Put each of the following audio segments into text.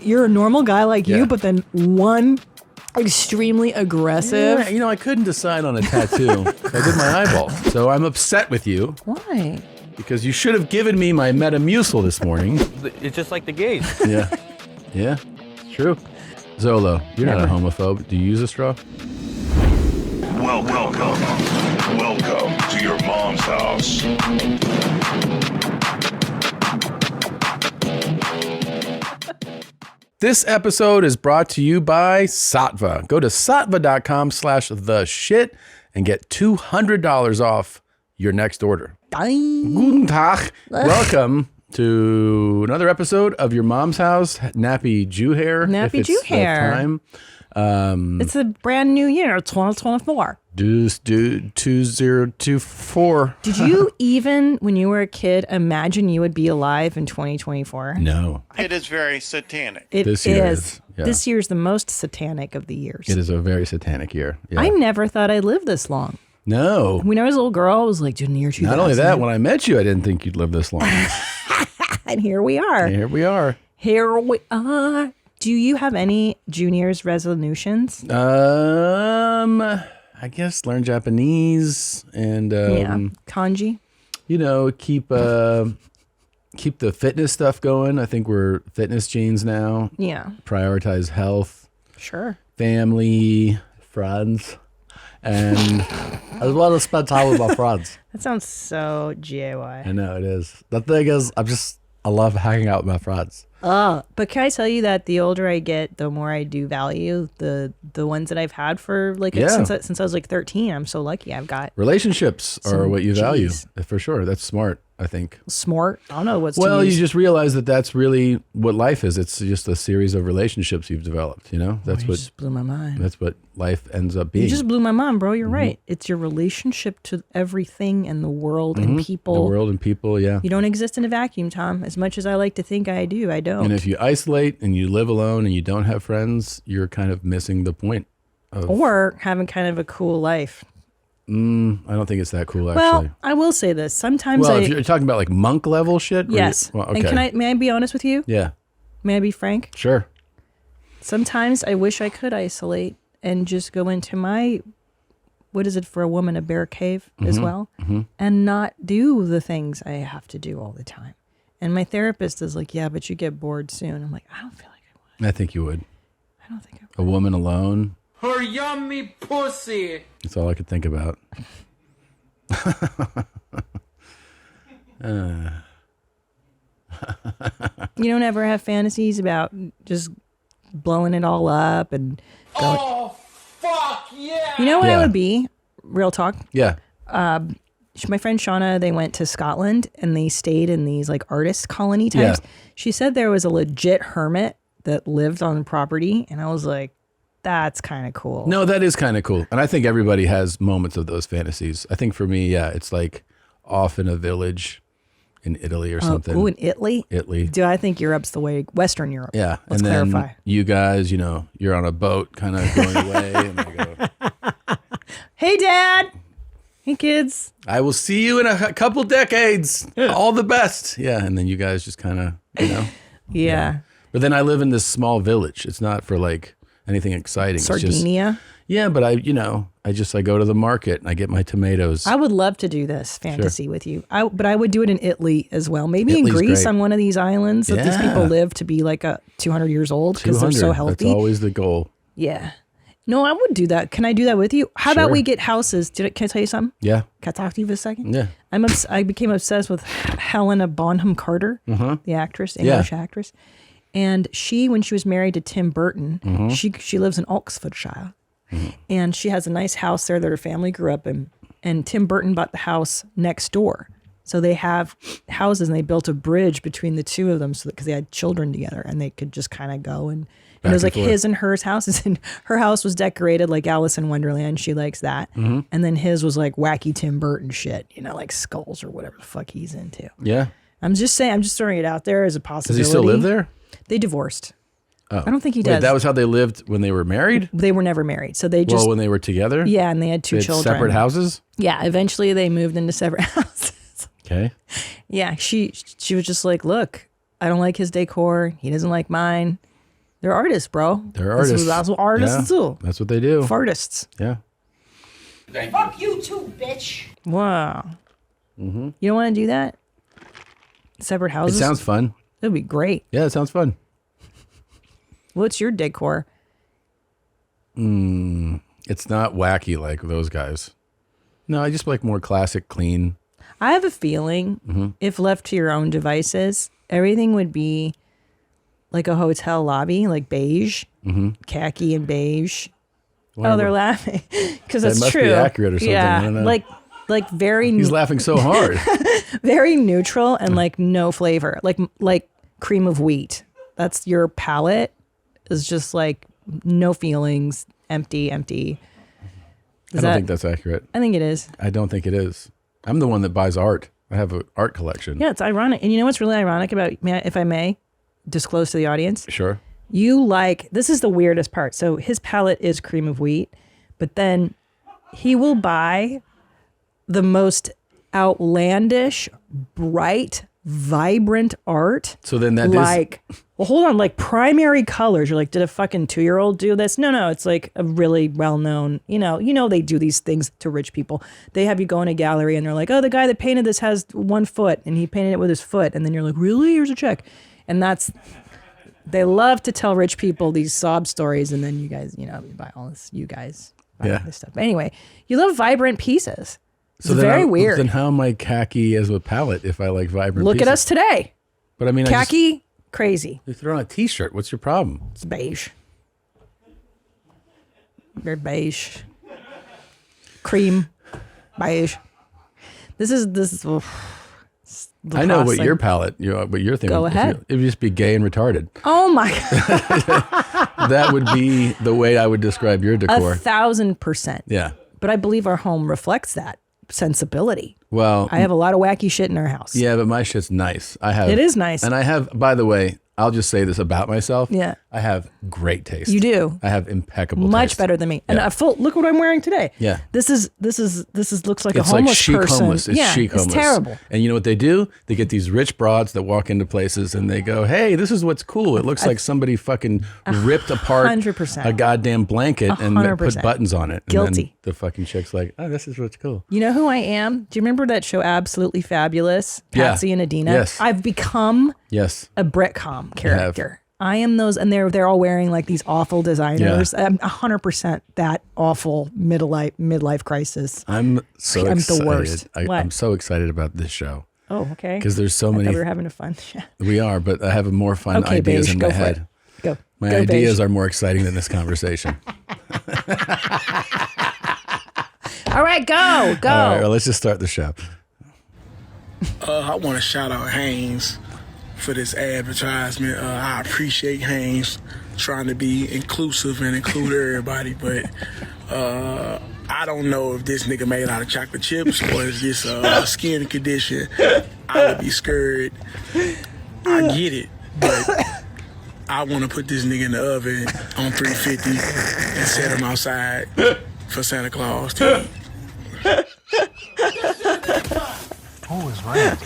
you're a normal guy like you, but then one extremely aggressive. Yeah, I couldn't decide on a tattoo. I did my eyeball. So I'm upset with you. Why? Because you should have given me my Metamucil this morning. It's just like the gays. Yeah. Yeah. It's true. Zolo, you're not a homophobe. Do you use a straw? Welcome to your mom's house. This episode is brought to you by Satva. Go to satva.com/theshit and get $200 off your next order. Guten Tag. Welcome to another episode of Your Mom's House. Nappy Jew hair. Nappy Jew hair. Time. It's a brand new year, 2024. 2024. Did you even, when you were a kid, imagine you would be alive in 2024? No. It is very satanic. This year is. Yeah. This year's the most satanic of the years. It is a very satanic year. Yeah. I never thought I'd live this long. No. When I was a little girl, I was like, dude, near 2000. Not only that, when I met you, I didn't think you'd live this long. And here we are. Here we are. Here we are. Do you have any junior's resolutions? I guess learn Japanese and Kanji. Keep the fitness stuff going. I think we're fitness genes now. Yeah. Prioritize health, Sure. family, friends, and as well as spend time with my friends. That sounds so gay. I know it is. The thing is, I love hanging out with my friends. But can I tell you that the older I get, the more I do value the ones that I've had for since I was like 13. I'm so lucky. I've got Relationships are what you value, for sure. That's smart, I think. Smart. I don't know what's Well, you just realize that that's really what life is. It's just a series of relationships you've developed. That's you just blew my mind. That's what life ends up being. You just blew my mind, bro. You're right. It's your relationship to everything and the world and people. The world and people, yeah. You don't exist in a vacuum, Tom. As much as I like to think I do, I don't. And if you isolate and you live alone and you don't have friends, you're kind of missing the point. Or having kind of a cool life. I don't think it's that cool, actually. Well, I will say this. Sometimes if you're talking about like monk level shit. Yes. Okay. And may I be honest with you? Yeah. May I be frank? Sure. Sometimes I wish I could isolate and just go into my, what is it for a woman, a bear cave as well, and not do the things I have to do all the time. And my therapist is like, yeah, but you get bored soon. I'm like, I don't feel like I would. I think you would. I don't think I would. A woman alone. Her yummy pussy. That's all I could think about. You don't ever have fantasies about just blowing it all up and going. Oh, fuck yeah. You know what I would be? Real talk. Yeah. My friend Shauna, they went to Scotland and they stayed in these like artist colony types. Yeah. She said there was a legit hermit that lived on the property. And I was like, that's kind of cool. No, that is kind of cool. And I think everybody has moments of those fantasies. I think for me, yeah, it's like off in a village in Italy or something. Oh, in Italy? Italy. Do I think Europe's the way, Western Europe. Yeah. Let's and then clarify. you guys, you're on a boat kind of going away. And they go, Hey, Dad. Hey, kids. I will see you in a couple decades. All the best. Yeah. And then you guys just kind of, Yeah. But then I live in this small village. It's not for like anything exciting. Sardinia. It's just, yeah, but I go to the market and I get my tomatoes. I would love to do this fantasy with you. But I would do it in Italy as well. Maybe Italy's in Greece great. on one of these islands that these Yeah. people live to be like 200 years old because they're so 200. healthy. That's always the goal. Yeah. No, I would do that. Can I do that with you? How about Sure. we get houses? Can I tell you something? Yeah. Can I talk to you for a second? Yeah. I became obsessed with Helena Bonham Carter, the actress, English actress. And she, when she was married to Tim Burton, she lives in Oxfordshire. And she has a nice house there that her family grew up in. And Tim Burton bought the house next door. So they have houses and they built a bridge between the two of them so because they had children together and they could just kind of go and it was like his and hers houses, and her house was decorated like Alice in Wonderland. She likes that. And then his was like wacky Tim Burton shit, like skulls or whatever the fuck he's into. Yeah. I'm just throwing it out there as a possibility. Does he still live there? They divorced. Oh. I don't think he Wait, does. that was how they lived when they were married? They were never married. So they just, when they were together? yeah, and they had two They had children. separate houses? Yeah, eventually they moved into separate houses. Okay. Yeah, she was just like, look, I don't like his decor. He doesn't like mine. They're artists, bro. They're artists. That's what artists do. That's what they do. Artists. Yeah. Fuck you too, bitch. Wow. You don't want to do that? Separate It houses? sounds fun. That'd be great. Yeah, it sounds fun. What's your decor? It's not wacky like those guys. No, I just like more classic, clean. I have a feeling if left to your own devices, everything would be like a hotel lobby, like beige, khaki and beige. Oh, they're laughing because That that's must true. be accurate or something. I don't know. Like very. He's laughing so hard. Very neutral and like no flavor, like cream of wheat. That's your palate is just like no feelings, empty. I don't think that's accurate. I think it is. I don't think it is. I'm the one that buys art. I have an art collection. Yeah, it's ironic. And you know what's really ironic about, if I may disclose to the audience? Sure. This is the weirdest part. So his palate is cream of wheat, but then he will buy the most outlandish, bright, vibrant art. So then that well, hold on, like primary colors. You're like, did a fucking 2-year-old do this? No, it's like a really well-known, you know, they do these things to rich people. They have you go in a gallery and they're like, oh, the guy that painted this has 1 foot and he painted it with his foot. And then you're like, really? Here's a check. And they love to tell rich people these sob stories. And then you guys, you buy all this, buy all this stuff. But anyway, you love vibrant pieces. It's very weird. Then how am I khaki as a palette if I like vibrant Look pieces? at us today. But I mean, Khaki, crazy. You throw on a t-shirt. What's your problem? It's beige. Very beige. Cream. Beige. This is I know what your palette, what you're thinking. Go ahead. It would just be gay and retarded. Oh my God. That would be the way I would describe your decor. 1,000%. Yeah. But I believe our home reflects that sensibility. Well, I have a lot of wacky shit in our house. Yeah, but my shit's nice. It is nice. And I have, by the way, I'll just say this about myself. Yeah. I have great taste. You do. I have impeccable Much taste. better than me. And Yeah. look what I'm wearing today. Yeah. This looks like It's a homeless like chic person. homeless. It's chic homeless. It's terrible. And you know what they do? They get these rich broads that walk into places and they go, hey, this is what's cool. It looks like somebody fucking ripped apart 100%. a goddamn blanket and 100%. put buttons on it. And Guilty. then the fucking chick's like, oh, this is what's cool. You know who I am? Do you remember that show Absolutely Fabulous? Yeah. Patsy and Adina? Yes. I've become Yes. a Britcom character. I am those, and they're all wearing like these awful designers. Yeah. I'm 100% that awful midlife crisis. I'm so I'm excited. the worst. What? I'm so excited about this show. Oh, okay. Because there's so I many. thought we were having a fun. We are, but I have more fun Okay, ideas beige, in go my for head. it. Go. My Go, ideas beige. are more exciting than this conversation. All right, go. All right, well, let's just start the show. I want to shout out Haynes for this advertisement. I appreciate Haynes trying to be inclusive and include everybody, but I don't know if this nigga made out of chocolate chips or is this a skin condition. I would be scared. I get it, but I want to put this nigga in the oven on 350 and set him outside for Santa Claus to eat. Who is right?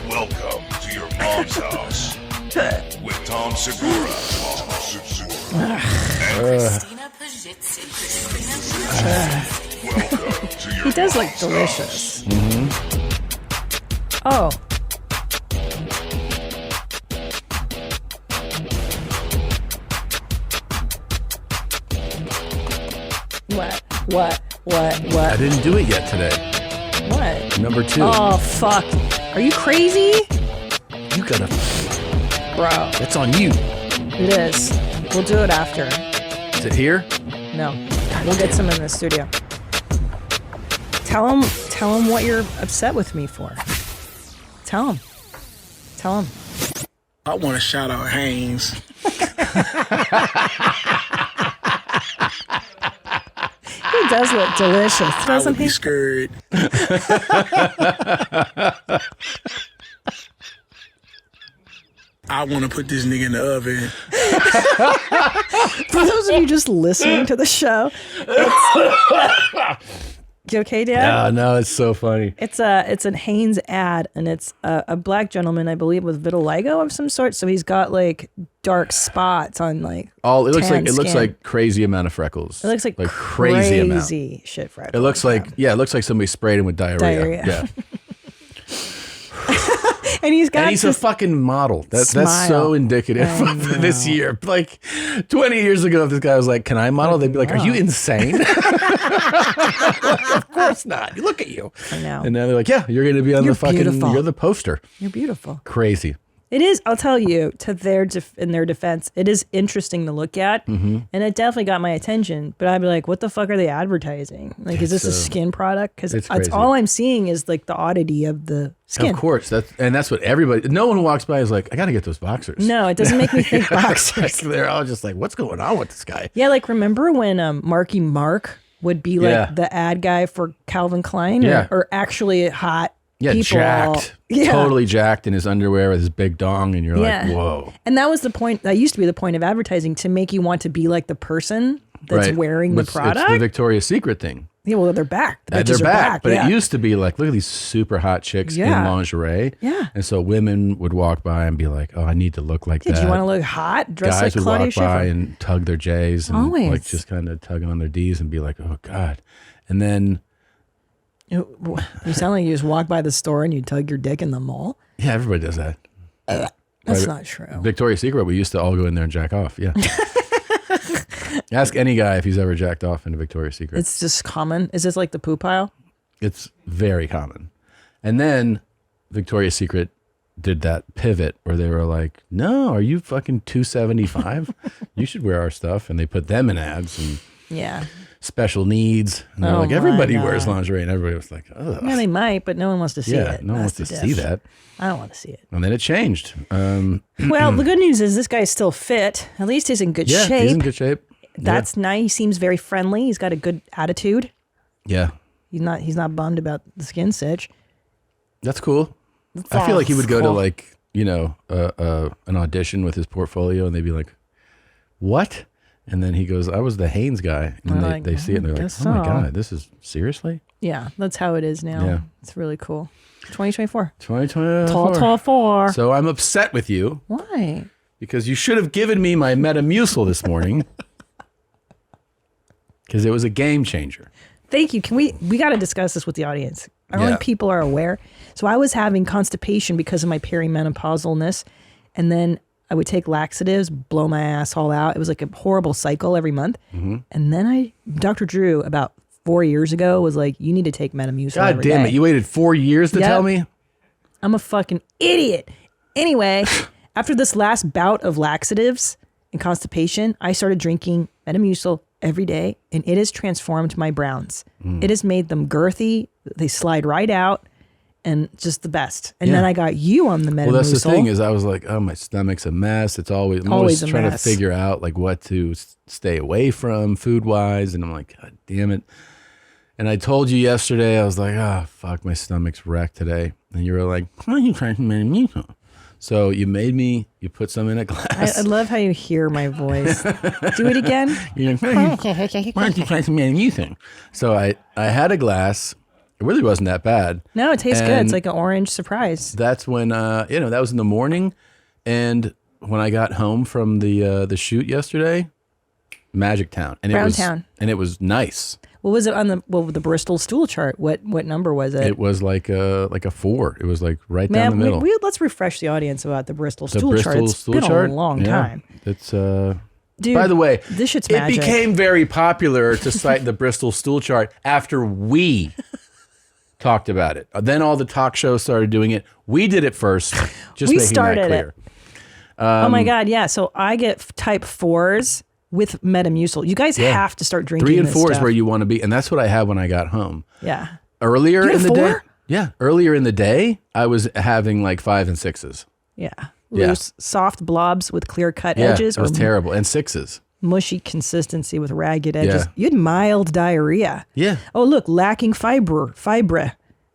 Welcome to your mom's house with Tom Segura Christina Pajitsi. Welcome to your He does look mom's delicious. Mm-hmm. Oh. What? I didn't do it yet today. What? Number 2. Oh, fuck. Are you crazy? You gotta. Bro. It's on you. It is. We'll do it after. Is it here? No. We'll get some in the studio. Tell him what you're upset with me for. Tell him. I want to shout out Haynes. He does look delicious, I doesn't would be he? scared. I want to put this nigga in the oven. For those of you just listening to the show, You okay, Dad? Yeah, no, it's so funny. It's an Hanes ad, and it's a black gentleman, I believe, with vitiligo of some sort. So he's got like dark spots on like It looks tan like skin. crazy amount of freckles. It looks like crazy amount. shit freckles. It looks like somebody sprayed him with diarrhea. Yeah. And he's got And he's a fucking model. That's so indicative of this year. Like 20 years ago, if this guy was like, "Can I model?" They'd be like, "Are you insane?" Of course not. Look at you. I know. And now they're like, "Yeah, you're going to be on the fucking. beautiful. You're the poster." You're beautiful. Crazy. It is. I'll tell you, in their defense, it is interesting to look at, Mm-hmm. and it definitely got my attention. But I'd be like, "What the fuck are they advertising? Like, is this a skin product? Because it's that's crazy. all I'm seeing is like the oddity of the skin. Of course. That's what everybody. No one who walks by is like, "I got to get those boxers." No, it doesn't make me think boxers. They're all just like, "What's going on with this guy?" Yeah, like remember when Marky Mark would be like Yeah. the ad guy for Calvin Klein, Yeah. or actually hot Yeah, people, jacked. yeah. Totally jacked in his underwear with his big dong, and you're Yeah. like, "Whoa." And that was the point. That used to be the point of advertising, to make you want to be like the person that's Right. wearing the It's product. the Victoria's Secret thing. Yeah, well, they're back. The They're bitches are back, but yeah. it used to be like, look at these super hot chicks in Yeah. lingerie. Yeah. And so women would walk by and be like, "Oh, I need to look like Did that." you want to look hot? Dress Guys like would Claudia walk by Schiffer. and tug their J's and Always. like just kind of tug on their D's and be like, "Oh God." And then, You sound like you just walk by the store and you tug your dick in the mall. yeah, everybody does that. That's not true. Victoria's Secret, we used to all go in there and jack off. Yeah. Ask any guy if he's ever jacked off into Victoria's Secret. It's just common. Is this like the poo pile? It's very common. And then Victoria's Secret did that pivot where they were like, "No, are you fucking 275? You should wear our stuff." And they put them in ads and Yeah. special needs. And they're Oh like, my everybody wears God. lingerie. And everybody was like, "Ugh." Yeah, they might, but no one wants to see Yeah, it. no one wants That's to the see diff. that. I don't want to see it. And then it changed. Well, the good news is this guy's still fit. At least he's in good Yeah, shape. he's in good shape. That's nice. He seems very friendly. He's got a good attitude. Yeah. He's not bummed about the skin sitch. That's cool. I feel like he would go to like, an audition with his portfolio and they'd be like, "What?" And then he goes, "I was the Hanes guy." And They're like, they see it and they're like, guess "Oh my so." God, this is seriously?" Yeah, that's how it is now. Yeah. It's really cool. 2024. 2024. Tall 4. So I'm upset with you Why? because you should have given me my Metamucil this morning because it was a game changer. Thank you. Can we got to discuss this with the audience. I don't Yeah. think people are aware. So I was having constipation because of my perimenopausalness, and then I would take laxatives, blow my ass all out. It was like a horrible cycle every month. Mm-hmm. And then Dr. Drew, about 4 years ago, was like, "You need to take Metamucil God every damn day." it. You waited 4 years to Yep. tell me? I'm a fucking idiot. Anyway, after this last bout of laxatives and constipation, I started drinking Metamucil every day, and it has transformed my browns. Mm. It has made them girthy. They slide right out, and just the best. And Yeah. then I got you on the Metamucil. Well, that's the thing is I was like, "Oh, my stomach's a mess." I'm Always always a trying mess. to figure out like what to stay away from food wise. And I'm like, "God damn it." And I told you yesterday, I was like, "Oh, fuck, my stomach's wrecked today." And you were like, "Why are you trying Metamucil?" So you put some in a glass. I love how you hear my voice. Do it again. You're like, "Why don't you try some Metamucil?" So I had a glass. It really wasn't that bad. No, it tastes good. And It's like an orange surprise. that's when that was in the morning, and when I got home from the shoot yesterday, Magic Town, and Brown Town. and it was nice. What was it on the Bristol stool chart? What number was it? It was like a 4. It was like right down the Man, middle. let's refresh the audience about the Bristol The stool chart. Bristol It's stool been chart. a long Yeah. time. It's Dude, by the way, this shit's it magic. became very popular to cite the Bristol stool chart after we talked about it. Then all the talk shows started doing it. We did it first. Just We making started that clear. oh my God, yeah. So I get type 4s with Metamucil. You guys have to start drinking 3 and this 4 is stuff. where you want to be, and that's what I had when I got home. Yeah. Earlier You in had the day, 4? earlier in the day, I was having like 5 and 6s. Yeah. Yeah. Loose, soft blobs with clear cut Yeah, edges it was or terrible, and 6s. mushy consistency with ragged edges. Yeah. You had mild diarrhea. Yeah, Oh, look, lacking fibre.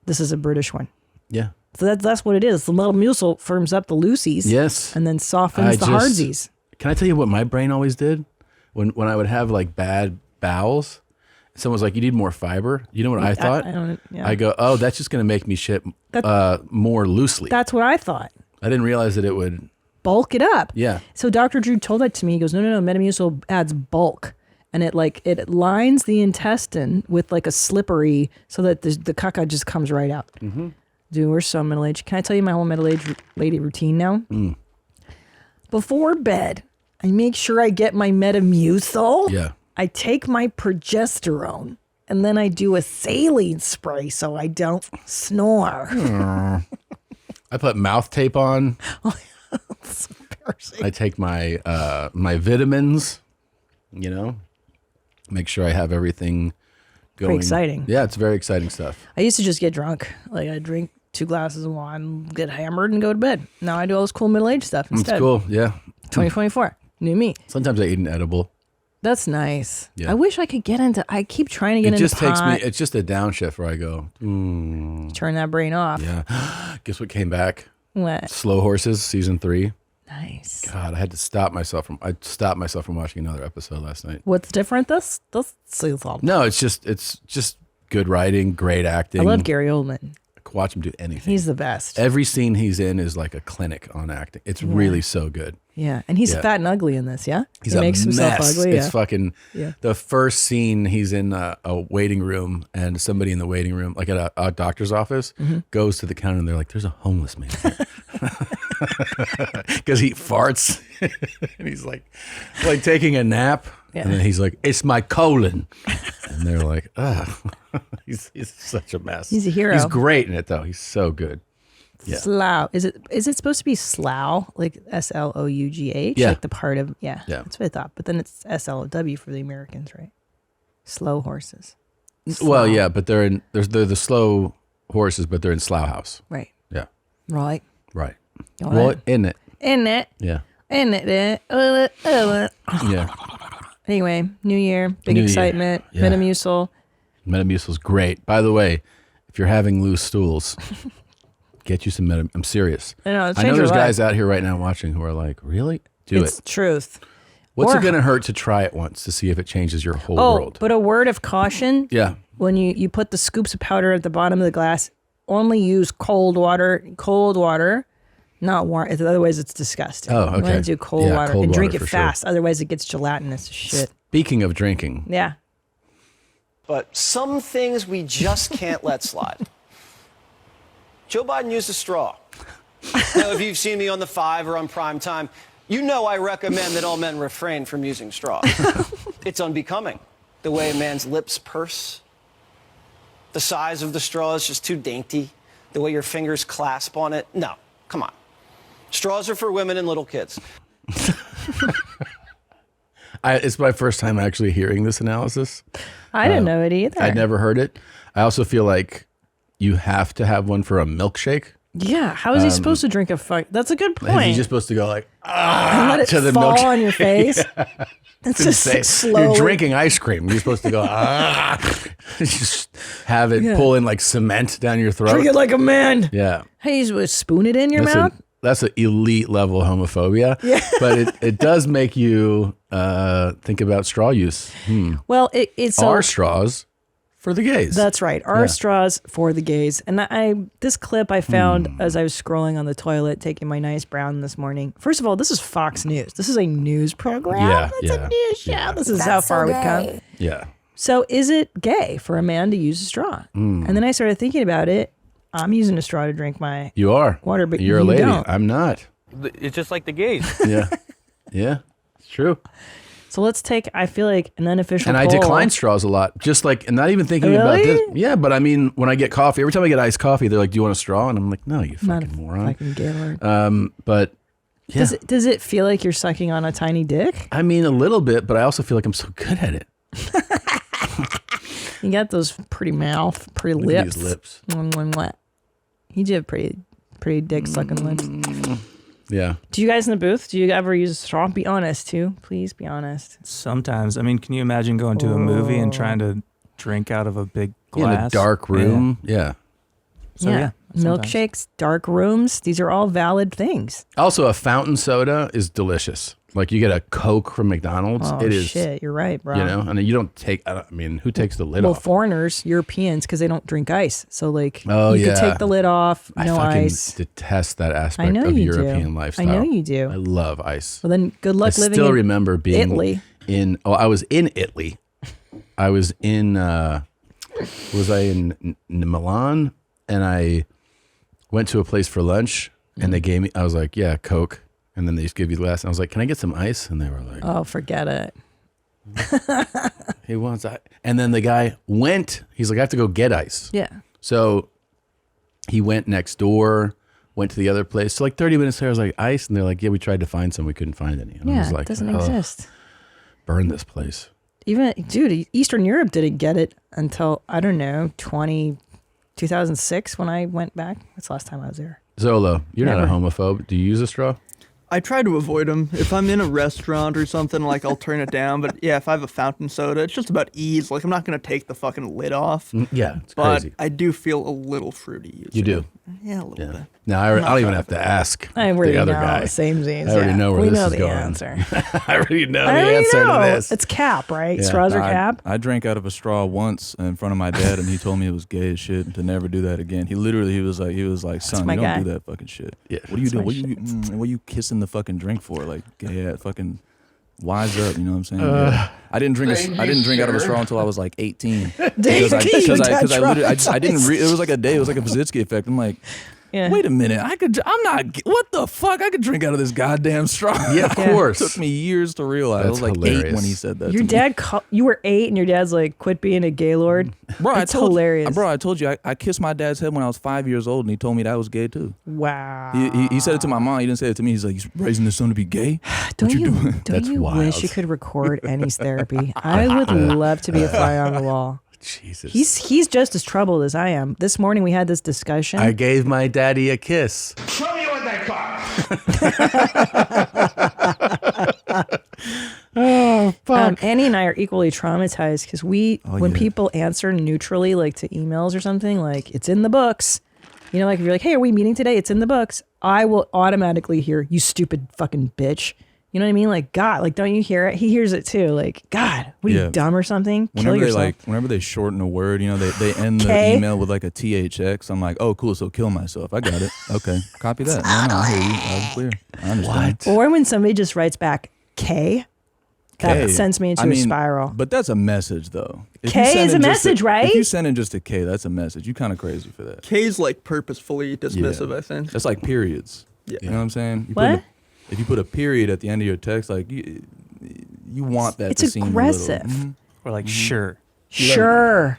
This is a British one. yeah, So that's what it is. The Metamucil firms up the loosies. yes. And then softens the hardsies. Can I tell you what my brain always did when I would have like bad bowels, Someone's like, you need more fiber. You know what I thought? I don't. Yeah. I go, oh, that's just going to make me shit more loosely. That's what I thought. I didn't realize that it would bulk it up. Yeah. So Dr. Drew told that to me. He goes, no. Metamucil adds bulk, and it lines the intestine with like a slippery, so that the caca just comes right out. Mm-hmm. Dude, we're so middle aged. Can I tell you my whole middle aged lady routine now? Before bed, I make sure I get my Metamucil. Yeah. I take my progesterone, and then I do a saline spray so I don't snore. I put mouth tape on. It's embarrassing. I take my my vitamins, make sure I have everything going. Pretty exciting. Yeah, it's very exciting stuff. I used to just get drunk. Like I drink 2 glasses of wine, get hammered, and go to bed. Now I do all this cool middle-aged stuff instead. It's cool, yeah. 2024, new me. Sometimes I eat an edible. That's nice. Yeah. I wish I could get into. I keep trying to get into pot. It's just a downshift where I go, Turn that brain off. yeah. Guess what came back? What? Slow Horses season 3. Nice. God, I had to stop myself from. I stopped myself from watching another episode last night. What's different this season? No, it's just good writing, great acting. I love Gary Oldman. I could watch him do anything. He's the best. Every scene he's in is like a clinic on acting. It's really so good. Yeah, and he's fat and ugly in this. Yeah, He makes himself ugly. It's Yeah. fucking. Yeah. The first scene, he's in a waiting room, and somebody in the waiting room, like at a doctor's office, goes to the counter, and they're like, "There's a homeless man here," because he farts, and he's like taking a nap, and then he's like, "It's my colon," and they're like, "Ah, he's such a mess." He's a hero. He's great in it, though. He's so good. Yeah. Slough. Is it supposed to be Slough, like SLOUGH? Yeah. Like the part of Yeah. That's what I thought. But then it's SLOW for the Americans, right? Slow horses. Well, yeah, but they're the slow horses, but they're in Slough House. Right. Yeah. Right. Right. Got Well, it. in it. In it. Yeah. In it. Yeah. Anyway, new year, big New year. excitement. Yeah. Metamucil. Metamucil's great. By the way, if you're having loose stools, get you some Metamucil. I'm serious. I know there's your life. guys out here right now watching who are like, really? Do It's it. truth. What's Or- it going to hurt to try it once to see if it changes your whole Oh, world? but a word of caution. Yeah. When you put the scoops of powder at the bottom of the glass, only use cold water, not warm. Otherwise, it's disgusting. Oh, You want okay. to do cold Yeah, water cold and drink water it for sure. fast. Otherwise, it gets gelatinous as shit. Speaking of drinking, Yeah. But some things we just can't let slide. Joe Biden used a straw. Now, if you've seen me on The Five or on Prime Time, you know I recommend that all men refrain from using straw. It's unbecoming. The way a man's lips purse. The size of the straw is just too dainty. The way your fingers clasp on it. No, come on. Straws are for women and little kids. it's my first time actually hearing this analysis. I didn't know it either. I'd never heard it. I also feel like you have to have one for a milkshake. Yeah. How is he supposed to drink a fuck? That's a good point. He's just supposed to go like, and let it to the fall milkshake. on your face. It's just Insane. slowly. You're drinking ice cream. You're supposed to go, just have it pull in like cement down your throat. Drink it like a man. Yeah. Hey, you just spoon it in your mouth. That's an elite level homophobia. Yeah. But it does make you think about straw use. Well, it's Our straws for the gays. That's right. Our straws for the gays. And this clip I found as I was scrolling on the toilet, taking my nice brown this morning. First of all, this is Fox News. This is a news program. Yeah, It's a news show. yeah. This is how far we've come. Yeah. So is it gay for a man to use a straw? And then I started thinking about it. I'm using a straw to drink my You are. water, but you're a you lady. don't. I'm not. It's just like the gays. Yeah. Yeah. It's true. So let's take, I feel like, an unofficial And I poll. decline straws a lot, just like, and not even thinking about Really? this. Yeah, but I mean, when I get coffee, every time I get iced coffee, they're like, "Do you want a straw?" And I'm like, "No, you Not fucking a moron." fucking Gaylord. But yeah, Does it feel like you're sucking on a tiny dick? I mean, a little bit, but I also feel like I'm so good at it. You got those pretty mouth, pretty Look at lips. these lips. Mwah, mwah, mwah. You do have pretty dick sucking lips. Yeah. Do you guys in the booth? Do you ever use a straw? Be honest too. Please be honest. Sometimes. I mean, can you imagine going to a movie and trying to drink out of a big glass? In a dark room. Yeah. So, yeah, sometimes. Milkshakes, dark rooms. These are all valid things. Also, a fountain soda is delicious. Like you get a Coke from McDonald's. Oh, it is shit. You're right, bro. You know, and you don't take. I mean, who takes the lid Well, off? foreigners, Europeans, because they don't drink ice. So like, Oh, you yeah. could take the lid off. No I fucking ice. detest that I aspect know of you European do. lifestyle. I know you do. I love ice. Well, then good luck I living still in remember being Italy. I was in Italy. I was in. Was I in Milan? And I went to a place for lunch, and they gave me. I was like, "Yeah, Coke," and then they just give you the glass. And I was like, "Can I get some ice?" And they were like, Oh, forget it. "He wants ice." And then the guy went. He's like, "I have to go get ice." Yeah. So he went next door. Went to the other place. So like 30 minutes later, I was like, "Ice," and they're like, "Yeah, we tried to find some, we couldn't find any." And I Yeah, was like, it doesn't "Oh, exist. burn this place." Even, dude, Eastern Europe didn't get it until, I don't know, 2006 when I went back. That's the last time I was there. Zolo, you're not a Never. homophobe. Do you use a straw? I try to avoid them. If I'm in a restaurant or something, like I'll turn it down. But yeah, if I have a fountain soda, it's just about ease. Like I'm not gonna take the fucking lid off. Yeah, it's but crazy. I do feel a little fruity. You do? Yeah, a little bit. No, I don't even have to ask I already the other know. guy. Same thing. I already know where we this know is the going. answer. I already know I the already answer know. to this. It's cap, right? Yeah. Straws are cap. I drank out of a straw once in front of my dad, and he told me it was gay as shit and to never do that again. He was like, son, my you don't guy. do that fucking shit. Yeah, what are you that's doing? my What are you kissing the fucking drink for? Like, gay ass fucking. Wise up, you know what I'm saying? Yeah. I didn't drink out of a straw until I was like 18. Because I literally I didn't. It was like a day. It was like a Pazitsky effect. I'm like, wait a minute. I'm not. What the fuck? I could drink out of this goddamn straw. Yeah, of course. It took me years to realize. That's I was like hilarious. 8 when he said that. Your dad, you were 8, and your dad's like, "Quit being a gay lord." Bro, it's hilarious. I told you I kissed my dad's head when I was 5 years old, and he told me that was gay too. Wow. He said it to my mom. He didn't say it to me. He's like, "He's raising his son to be gay." Don't what you doing? don't you wish you could record Annie's therapy? I would love to be a fly on the wall. Jesus. He's just as troubled as I am. This morning we had this discussion. I gave my daddy a kiss. Show me what that car. Oh, fuck. Annie and I are equally traumatized because when people answer neutrally, like to emails or something, like it's in the books. You know, like if you're like, "Hey, are we meeting today?" It's in the books. I will automatically hear, "You stupid fucking bitch." You know what I mean? Like, God, like, don't you hear it? He hears it too. Like, God, what are you, dumb or something? Kill yourself. Whenever they shorten a word, you know, they end the K? email with like a THX. I'm like, oh, cool, so kill myself. I got it. Okay, copy that. No, I hear you. I was clear. I understand. Or when somebody just writes back K, that K. sends me into a spiral. But that's a message, though. If K you send is a in just message, right? If you send in just a K, that's a message. You kind of crazy for that. K's like purposefully dismissive, I think. That's like periods. Yeah. You know what I'm saying? What? If you put a period at the end of your text, like you want that It's to seem aggressive. a little, Or like, sure. Sure.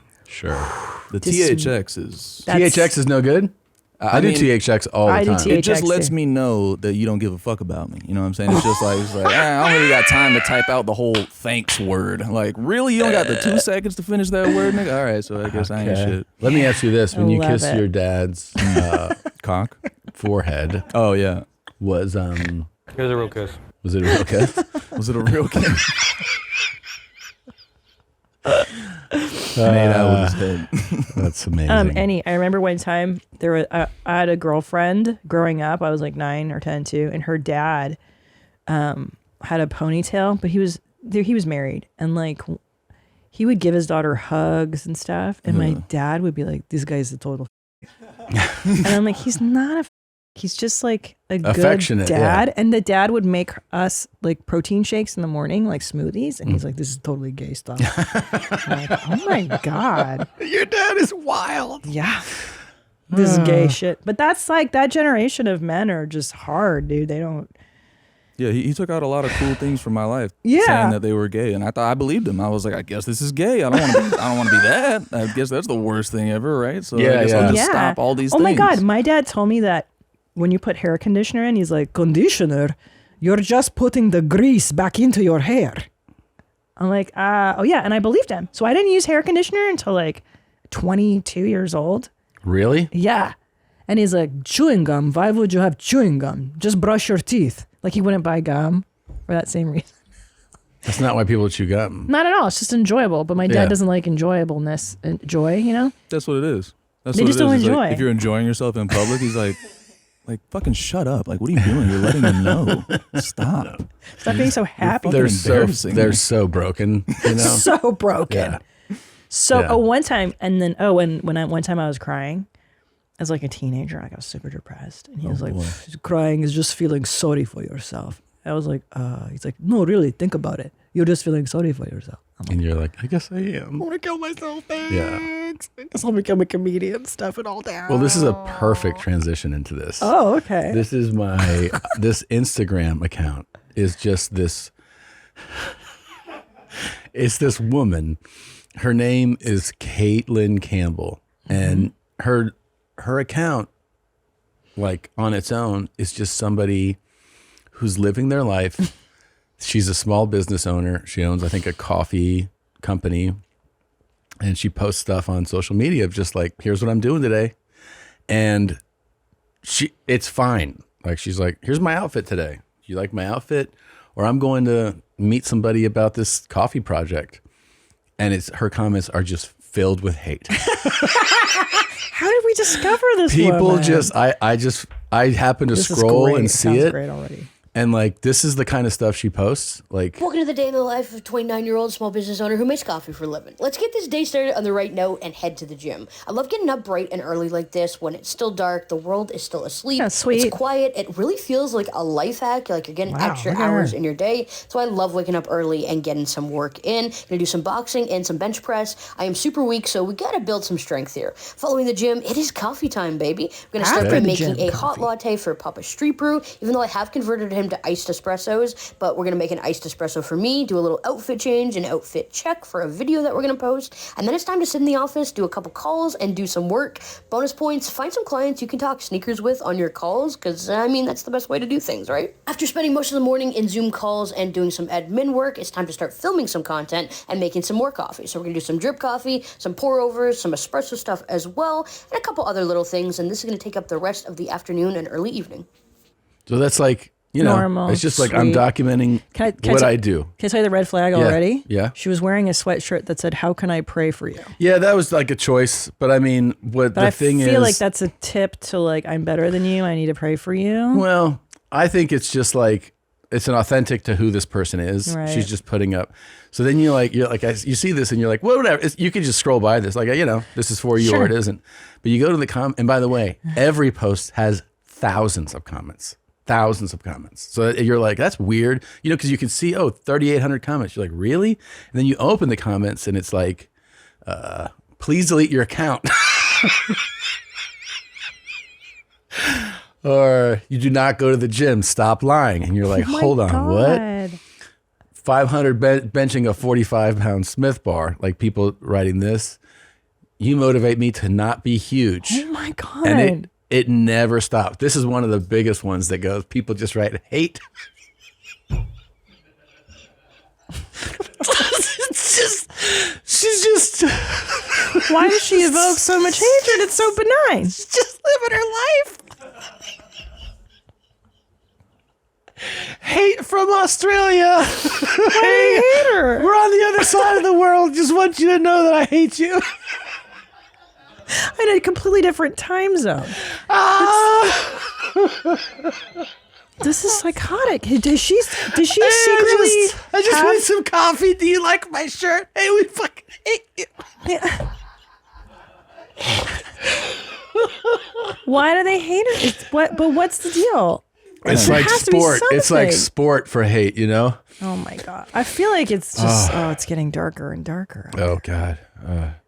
The THX is THX is no good? I do THX all the time. It just lets me know that you don't give a fuck about me. You know what I'm saying? It's just like, I don't really got time to type out the whole thanks word. Like, really? You don't got the 2 seconds to finish that word, nigga? All right, so I guess I ain't shit. Let me ask you this. When you love kiss it. your dad's cock forehead. Oh, yeah. Was It was a real kiss. Was it a real kiss? Was it a real kiss? Made out with his head. That's amazing. Annie, I remember one time I had a girlfriend growing up. I was like 9 or 10 too, and her dad had a ponytail, but he was married, and like he would give his daughter hugs and stuff, and my dad would be like, "This guy's a total," and I'm like, "He's not a." He's just like a good Affectionate, dad. yeah. And the dad would make us like protein shakes in the morning, like smoothies. And he's like, "This is totally gay stuff." I'm like, oh my God. Your dad is wild. Yeah. This is gay shit. But that's like that generation of men are just hard, dude. They don't. Yeah, he took out a lot of cool things from my life, Yeah. saying that they were gay, and I believed him. I was like, I guess this is gay. I don't want to be that. I guess that's the worst thing ever, right? So I guess I'll just stop all these Oh things. my God. My dad told me that when you put hair conditioner in, he's like, "Conditioner? You're just putting the grease back into your hair." I'm like, oh yeah. And I believed him. So I didn't use hair conditioner until like 22 years old. Really? Yeah. And he's like, "Chewing gum? Why would you have chewing gum? Just brush your teeth." Like he wouldn't buy gum for that same reason. That's not why people chew gum. Not at all. It's just enjoyable. But my dad doesn't like enjoyableness and joy, you know? That's what it is. That's They what just it is. don't It's like, enjoy. if you're enjoying yourself in public, he's like Like, fucking shut up. Like, what are you doing? You're letting them know. Stop. Stop being so happy. They're so broken, you know? So broken. Yeah. So Yeah. one time, and then one time I was crying as like a teenager, like I was super depressed, and he was like, "Crying is just feeling sorry for yourself." I was like, he's like, "No, really, think about it. You're just feeling sorry for yourself." And you're like, I guess I am. I want to kill myself. Thanks. Yeah. I guess I'll become a comedian. Stuff it all down. Well, this is a perfect transition into this. Oh, okay. This is my this Instagram account is just this. It's this woman. Her name is Caitlin Campbell, and her account, like on its own, is just somebody who's living their life. She's a small business owner. She owns, I think, a coffee company, and she posts stuff on social media of just like, here's what I'm doing today, and it's fine. Like, she's like, here's my outfit today. You like my outfit? Or I'm going to meet somebody about this coffee project. And her comments are just filled with hate. How did we discover this? People woman? I happen to scroll and see it. Great already. And like, this is the kind of stuff she posts. Like, welcome to the day in the life of a 29-year-old small business owner who makes coffee for a living. Let's get this day started on the right note and head to the gym. I love getting up bright and early like this when it's still dark, the world is still asleep. Yeah, sweet. It's quiet. It really feels like a life hack, like you're getting extra hours in your day. So I love waking up early and getting some work in. Gonna do some boxing and some bench press. I am super weak, so we gotta build some strength here. Following the gym, it is coffee time, baby. We're gonna start by making a hot latte for Papa Street Brew, even though I have converted him to iced espresso. But we're going to make an iced espresso for me, do a little outfit change, an outfit check for a video that we're going to post, and then it's time to sit in the office, do a couple calls, and do some work. Bonus points, find some clients you can talk sneakers with on your calls, because, I mean, that's the best way to do things, right? After spending most of the morning in Zoom calls and doing some admin work, it's time to start filming some content and making some more coffee. So we're going to do some drip coffee, some pour-overs, some espresso stuff as well, and a couple other little things, and this is going to take up the rest of the afternoon and early evening. so that's like, you know, Normal, it's just like, I'm documenting what I do. Can I tell you the red flag already? Yeah. She was wearing a sweatshirt that said, "How can I pray for you?" Yeah, that was like a choice. But I mean, I feel like that's a tip to like, I'm better than you. I need to pray for you. Well, I think it's just like, it's an authentic to who this person is. Right. She's just putting up. So then you're like, you see this and you're like, well, whatever. You can just scroll by this. Like, you know, this is for you or it isn't. But you go to the and by the way, every post has thousands of comments. So you're like, that's weird. You know, because you can see, 3,800 comments. You're like, really? And then you open the comments and it's like, please delete your account. Or you do not go to the gym. Stop lying. And you're like, hold on, what? 500 benching a 45-pound Smith bar. Like, people writing this. You motivate me to not be huge. Oh my God. And it never stops. This is one of the biggest ones that goes, people just write hate. She's just. Why does she evoke so much hatred? It's so benign. She's just living her life. Hate from Australia. I hate her. We're on the other side of the world. Just want you to know that I hate you. In a completely different time zone. This is psychotic. Does she secretly? I just want some coffee. Do you like my shirt? Hey, we fucking hate you. Yeah. Why do they hate her? But what's the deal? It's like sport. It's like sport for hate, you know? Oh my God. I feel like it's just, it's getting darker and darker. Oh God.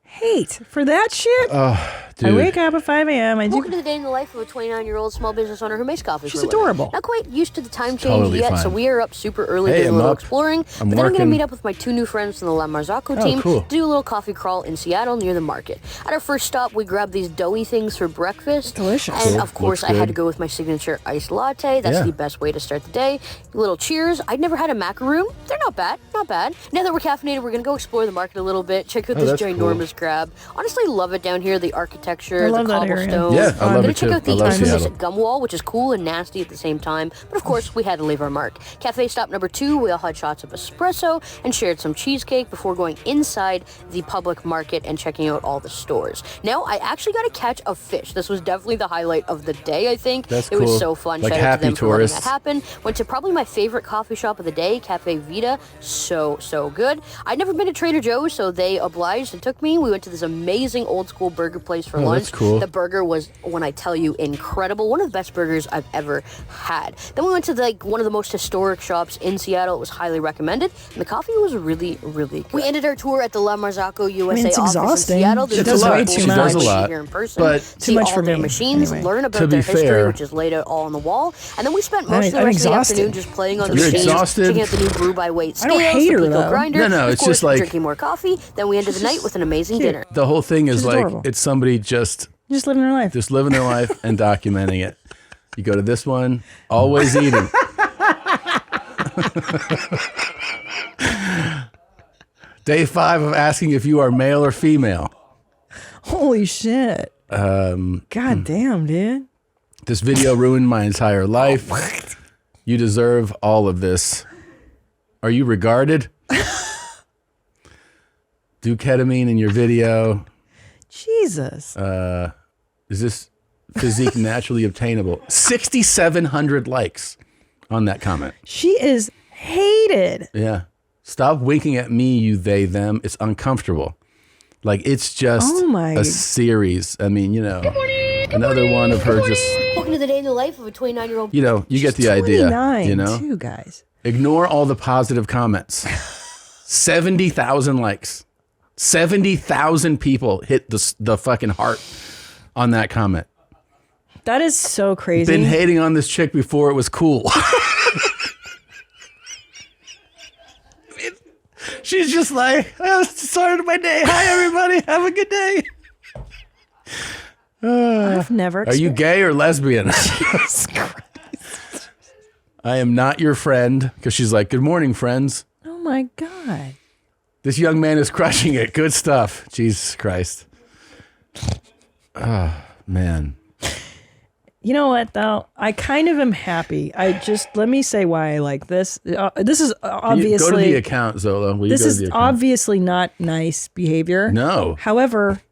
Hate for that shit? Oh, dude. I wake up at 5 a.m. Welcome to the day in the life of a 29-year-old small business owner who makes coffee She's for a living. adorable. Not quite used to the time change Totally yet, fine. so we are up super early Hey, doing a I'm little up. exploring. I'm But then I'm going to working. meet up with my two new friends from the La Marzocco team cool. to do a little coffee crawl in Seattle near the market. At our first stop, we grabbed these doughy things for breakfast. Delicious. And Cool. of course, Looks I had good. to go with my signature iced latte. That's Yeah. the best way to start the day. A little cheers. I'd never had a macaroon. They're not bad. Not bad. Now that we're caffeinated, we're going to go explore the market a little bit. Check out this that's ginormous cool. grab. Honestly, love it down here. The architecture, I love the that area. cobblestones. Yeah, I love Gonna it check too. out the I love implicit Seattle. gum wall, which is cool and nasty at the same time. But of course, we had to leave our mark. Cafe stop number 2, we all had shots of espresso and shared some cheesecake before going inside the public market and checking out all the stores. Now, I actually got to catch a fish. This was definitely the highlight of the day, I think. That's It was cool. so fun. Like Shout out to happy them for letting tourists. that happen. Went to probably my favorite coffee shop of the day, Cafe Vita. So good. I'd never been to Trader Joe's, so they obliged and took me. We went to this amazing old school burger place for lunch. That's cool. The burger was, when I tell you, incredible. One of the best burgers I've ever had. Then we went to one of the most historic shops in Seattle. It was highly recommended, and the coffee was really, really good. We ended our tour at the La Marzocco USA it's office exhausting. in Seattle. She There's does no way cool too shit much. like She does a lot. here in person. But- See Too much all for their me, machines, anyway. learn To about be their history, fair- which is laid out all on the wall. And then we spent most of the I'm rest of the exhausted. afternoon just playing on the You're machines, exhausted? checking out the new brew by weight I don't scales, hate the her, Pico though. grinder. No, no, of it's course, just like- drinking more coffee. Then we ended the night with an amazing cute. dinner. The whole thing is She's like, adorable. it's somebody just Just living their life. living their life and documenting it. You go to this one, always eating. Day 5 of asking if you are male or female. Holy shit. God damn, dude. This video ruined my entire life. You deserve all of this. Are you regarded? Do ketamine in your video. Jesus. Is this physique naturally obtainable? 6,700 likes on that comment. She is hated. Yeah. Stop winking at me, you, they, them. It's uncomfortable. Like, it's just Oh my- a series. I mean, another one of her just, Welcome to the day in the life of a 29-year-old. you get the idea. 29, too, guys. Ignore all the positive comments. 70,000 likes. 70,000 people hit the fucking heart on that comment. That is so crazy. Been hating on this chick before it was cool. She's just like, started my day. Hi, everybody. Have a good day. I've never. Are you gay or lesbian? Jesus Christ. I am not your friend. Because she's like, good morning, friends. Oh my God. This young man is crushing it. Good stuff. Jesus Christ. Oh, man. You know what, though? I kind of am happy. Let me say why I like this. This is obviously. Go to the account, Zola. Will you This go to is the account? obviously not nice behavior. No. However,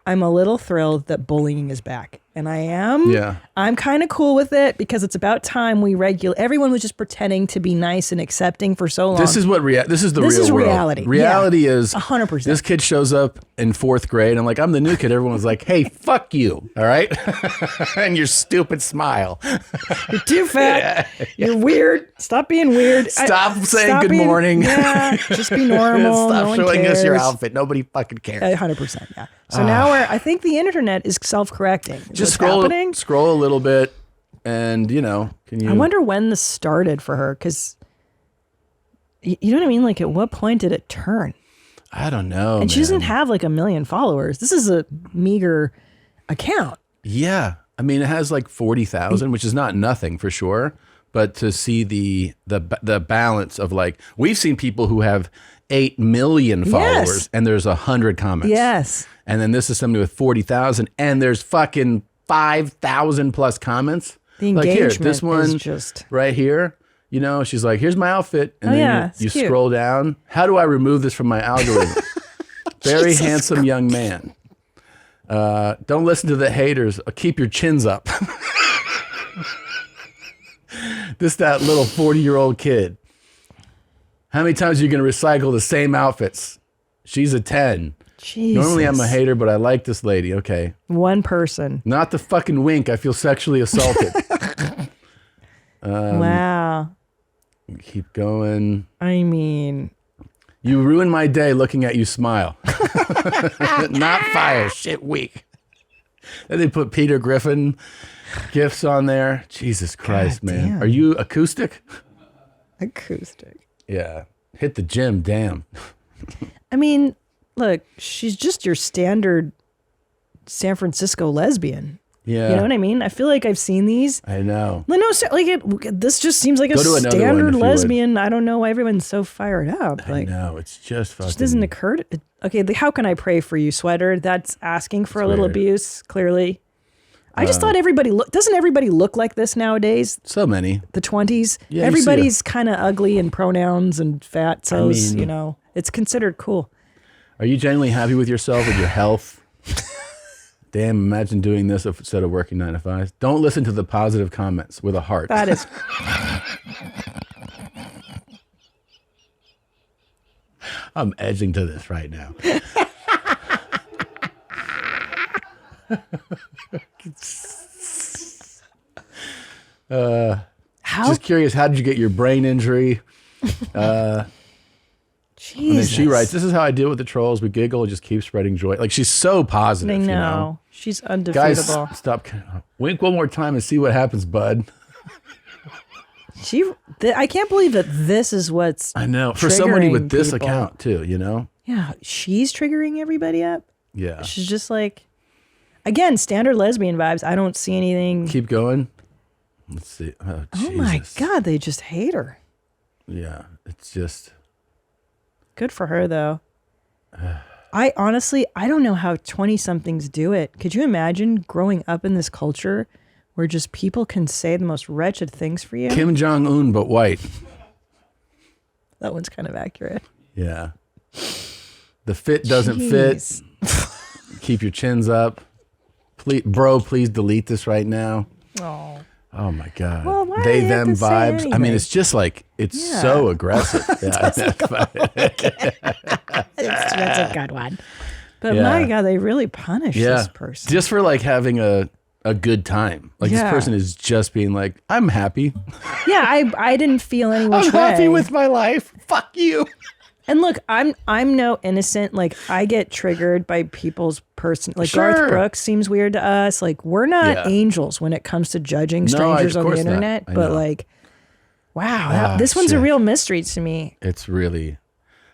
I'm a little thrilled that bullying is back. And I am. Yeah. I'm kind of cool with it because it's about time we regulate. Everyone was just pretending to be nice and accepting for so long. This is what this is the This real is world. reality. Reality is 100%. This kid shows up in 4th grade. I'm like, I'm the new kid. Everyone's like, hey, fuck you. All right. And your stupid smile. You're too fat. You're weird. Stop being weird. Stop saying good morning. Yeah. Just be normal. Stop no one showing us your cares. outfit. Nobody fucking cares. 100%. Yeah. So now I think the internet is self-correcting. Just happening. scroll a little bit, and can you? I wonder when this started for her, because you know what I mean. Like, at what point did it turn? I don't know. And she doesn't have like 1 million followers. This is a meager account. Yeah, I mean, it has like 40,000, which is not nothing for sure. But to see the balance of, like, we've seen people who have 8 million followers, Yes. and there's 100 comments. Yes. And then this is somebody with 40,000, and there's fucking 5,000 plus comments. The Like, here, engagement this one is just right here. She's like, here's my outfit. And Oh, then yeah, you it's cute. scroll down. How do I remove this from my algorithm? Very Jesus handsome young man. Don't listen to the haters. Keep your chins up. That little 40-year-old kid. How many times are you going to recycle the same outfits? She's a 10. Jesus. Normally I'm a hater, but I like this lady. Okay. One person. Not the fucking wink. I feel sexually assaulted. Wow. Keep going. I mean, You ruined my day looking at you smile. Not fire. Shit week. Then they put Peter Griffin gifts on there. Jesus Christ, man. damn. Are you acoustic? acoustic. Yeah. Hit the gym. Damn. I mean, look, she's just your standard San Francisco lesbian. Yeah. You know what I mean? I feel like I've seen these. I know. No, this just seems like a standard lesbian. I don't know why everyone's so fired up. I know. It's just fucking. Just doesn't occur. Okay, how can I pray for you, sweater? That's asking for a little abuse, clearly. I just thought doesn't everybody look like this nowadays? So many. The 20s? Yeah, everybody's kind of ugly in pronouns and fat, so it's considered cool. Are you genuinely happy with yourself, with your health? Damn, imagine doing this instead of working 9 to 5. Don't listen to the positive comments with a heart. That is... I'm edging to this right now. Just curious, how did you get your brain injury? And then she writes, "This is how I deal with the trolls. We giggle and just keep spreading joy." Like, she's so positive. I know. You know? She's undefeatable. Guys, stop. Wink one more time and see what happens, bud. I can't believe that this is what's I know. For somebody with this people. account too, you know? Yeah, she's triggering everybody up. Yeah. She's just like, again, standard lesbian vibes. I don't see anything. Keep going. Let's see. Oh, my God, they just hate her. Yeah, it's just... Good for her, though. I honestly don't know how 20-somethings do it. Could you imagine growing up in this culture where just people can say the most wretched things for you? Kim Jong-un, but white. That one's kind of accurate. Yeah. The fit doesn't fit. Keep your chins up. Please delete this right now. Oh my God. Well, why they, do you have them to say vibes. I anything? mean, it's just like, it's so aggressive. That's a good one. But my God, they really punish this person. Just for like having a good time. Like this person is just being like, I'm happy. Yeah, I didn't feel any which I'm happy with my life. Fuck you. And look, I'm no innocent. Like, I get triggered by people's like Garth Brooks seems weird to us. Like, we're not angels when it comes to judging strangers on the internet. But like, wow, this one's a real mystery to me. It's really,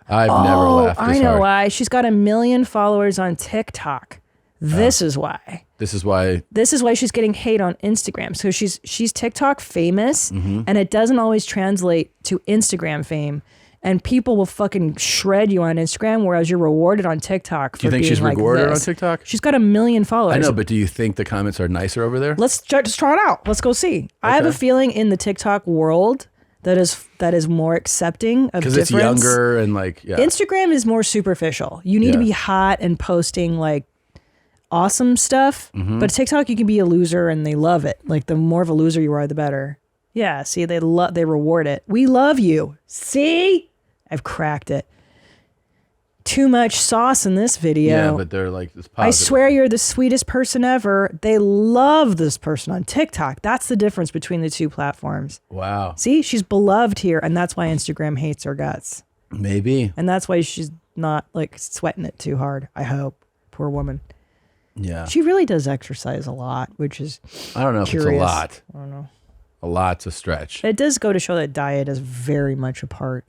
I've never laughed this I know hard. why. She's got 1 million followers on TikTok. This is why. This is why she's getting hate on Instagram. So she's TikTok famous, and it doesn't always translate to Instagram fame. And people will fucking shred you on Instagram, whereas you're rewarded on TikTok. Do you think she's rewarded on TikTok? She's got 1 million followers. I know, but do you think the comments are nicer over there? Let's just try it out. Let's go see. Okay. I have a feeling in the TikTok world that is more accepting of difference. Because it's younger and like, Instagram is more superficial. You need to be hot and posting like awesome stuff. But TikTok, you can be a loser and they love it. Like, the more of a loser you are, the better. Yeah, see, they reward it. We love you. See? I've cracked it. Too much sauce in this video. Yeah, but they're like, it's positive. I swear you're the sweetest person ever. They love this person on TikTok. That's the difference between the two platforms. Wow. See, she's beloved here, and that's why Instagram hates her guts. Maybe. And that's why she's not like sweating it too hard, I hope. Poor woman. Yeah. She really does exercise a lot, which is I don't know if curious. it's a lot. I don't know. A lot's a stretch. It does go to show that diet is very much a part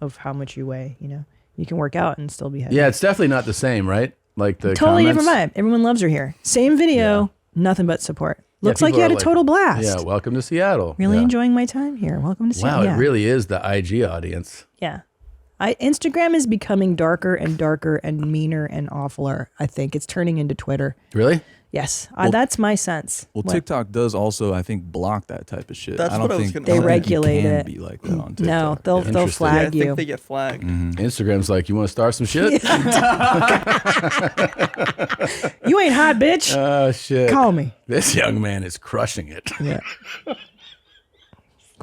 of how much you weigh, you know. You can work out and still be heavy. Yeah, it's definitely not the same, right? Like the totally comments. different vibe. Everyone loves her here. Same video, nothing but support. Looks like you had a total blast. Yeah, welcome to Seattle. Really enjoying my time here. Welcome to Seattle. Wow, it really is the IG audience. Yeah. Instagram is becoming darker and darker and meaner and awfuler. I think it's turning into Twitter. Really? Yes, that's my sense. Well, TikTok does also, I think, block that type of shit. That's I don't what I was think gonna They regulate you it. can be like that on TikTok. No, they'll flag I you. think they get flagged. Instagram's like, you want to start some shit? You ain't hot, bitch. Oh, shit. Call me. This young man is crushing it. Yeah.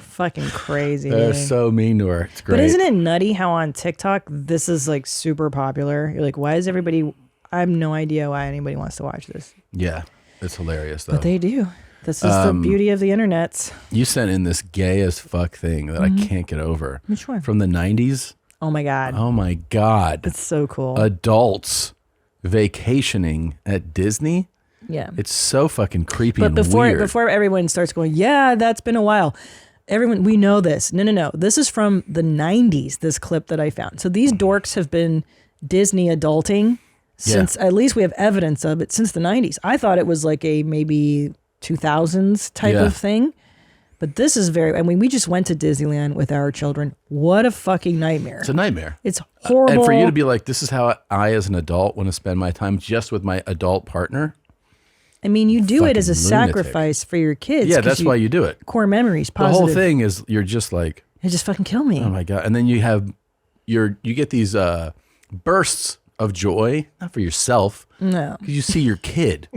Fucking crazy. They're dude. so mean to her. It's great. But isn't it nutty how on TikTok this is like super popular? You're like, why is everybody? I have no idea why anybody wants to watch this. Yeah, it's hilarious though. But they do. This is the beauty of the internet. You sent in this gay as fuck thing that I can't get over. Which one? From the 90s. Oh my God. Oh my God. It's so cool. Adults vacationing at Disney. Yeah. It's so fucking creepy But and before weird. everyone starts going, yeah, that's been a while. Everyone, we know this. No. This is from the 90s, this clip that I found. So these dorks have been Disney adulting since at least we have evidence of it since the 90s. I thought it was like a maybe 2000s type of thing. But this is very, I mean, we just went to Disneyland with our children. What a fucking nightmare. It's a nightmare. It's horrible. And for you to be like, this is how I, as an adult, want to spend my time just with my adult partner. I mean, you do it as a lunatic. sacrifice for your kids. Yeah, that's why you do it. Core memories, positive. The whole thing is you're just like, it just fucking kill me. Oh my God. And then you have, you get these bursts of joy, not for yourself. No. Because you see your kid.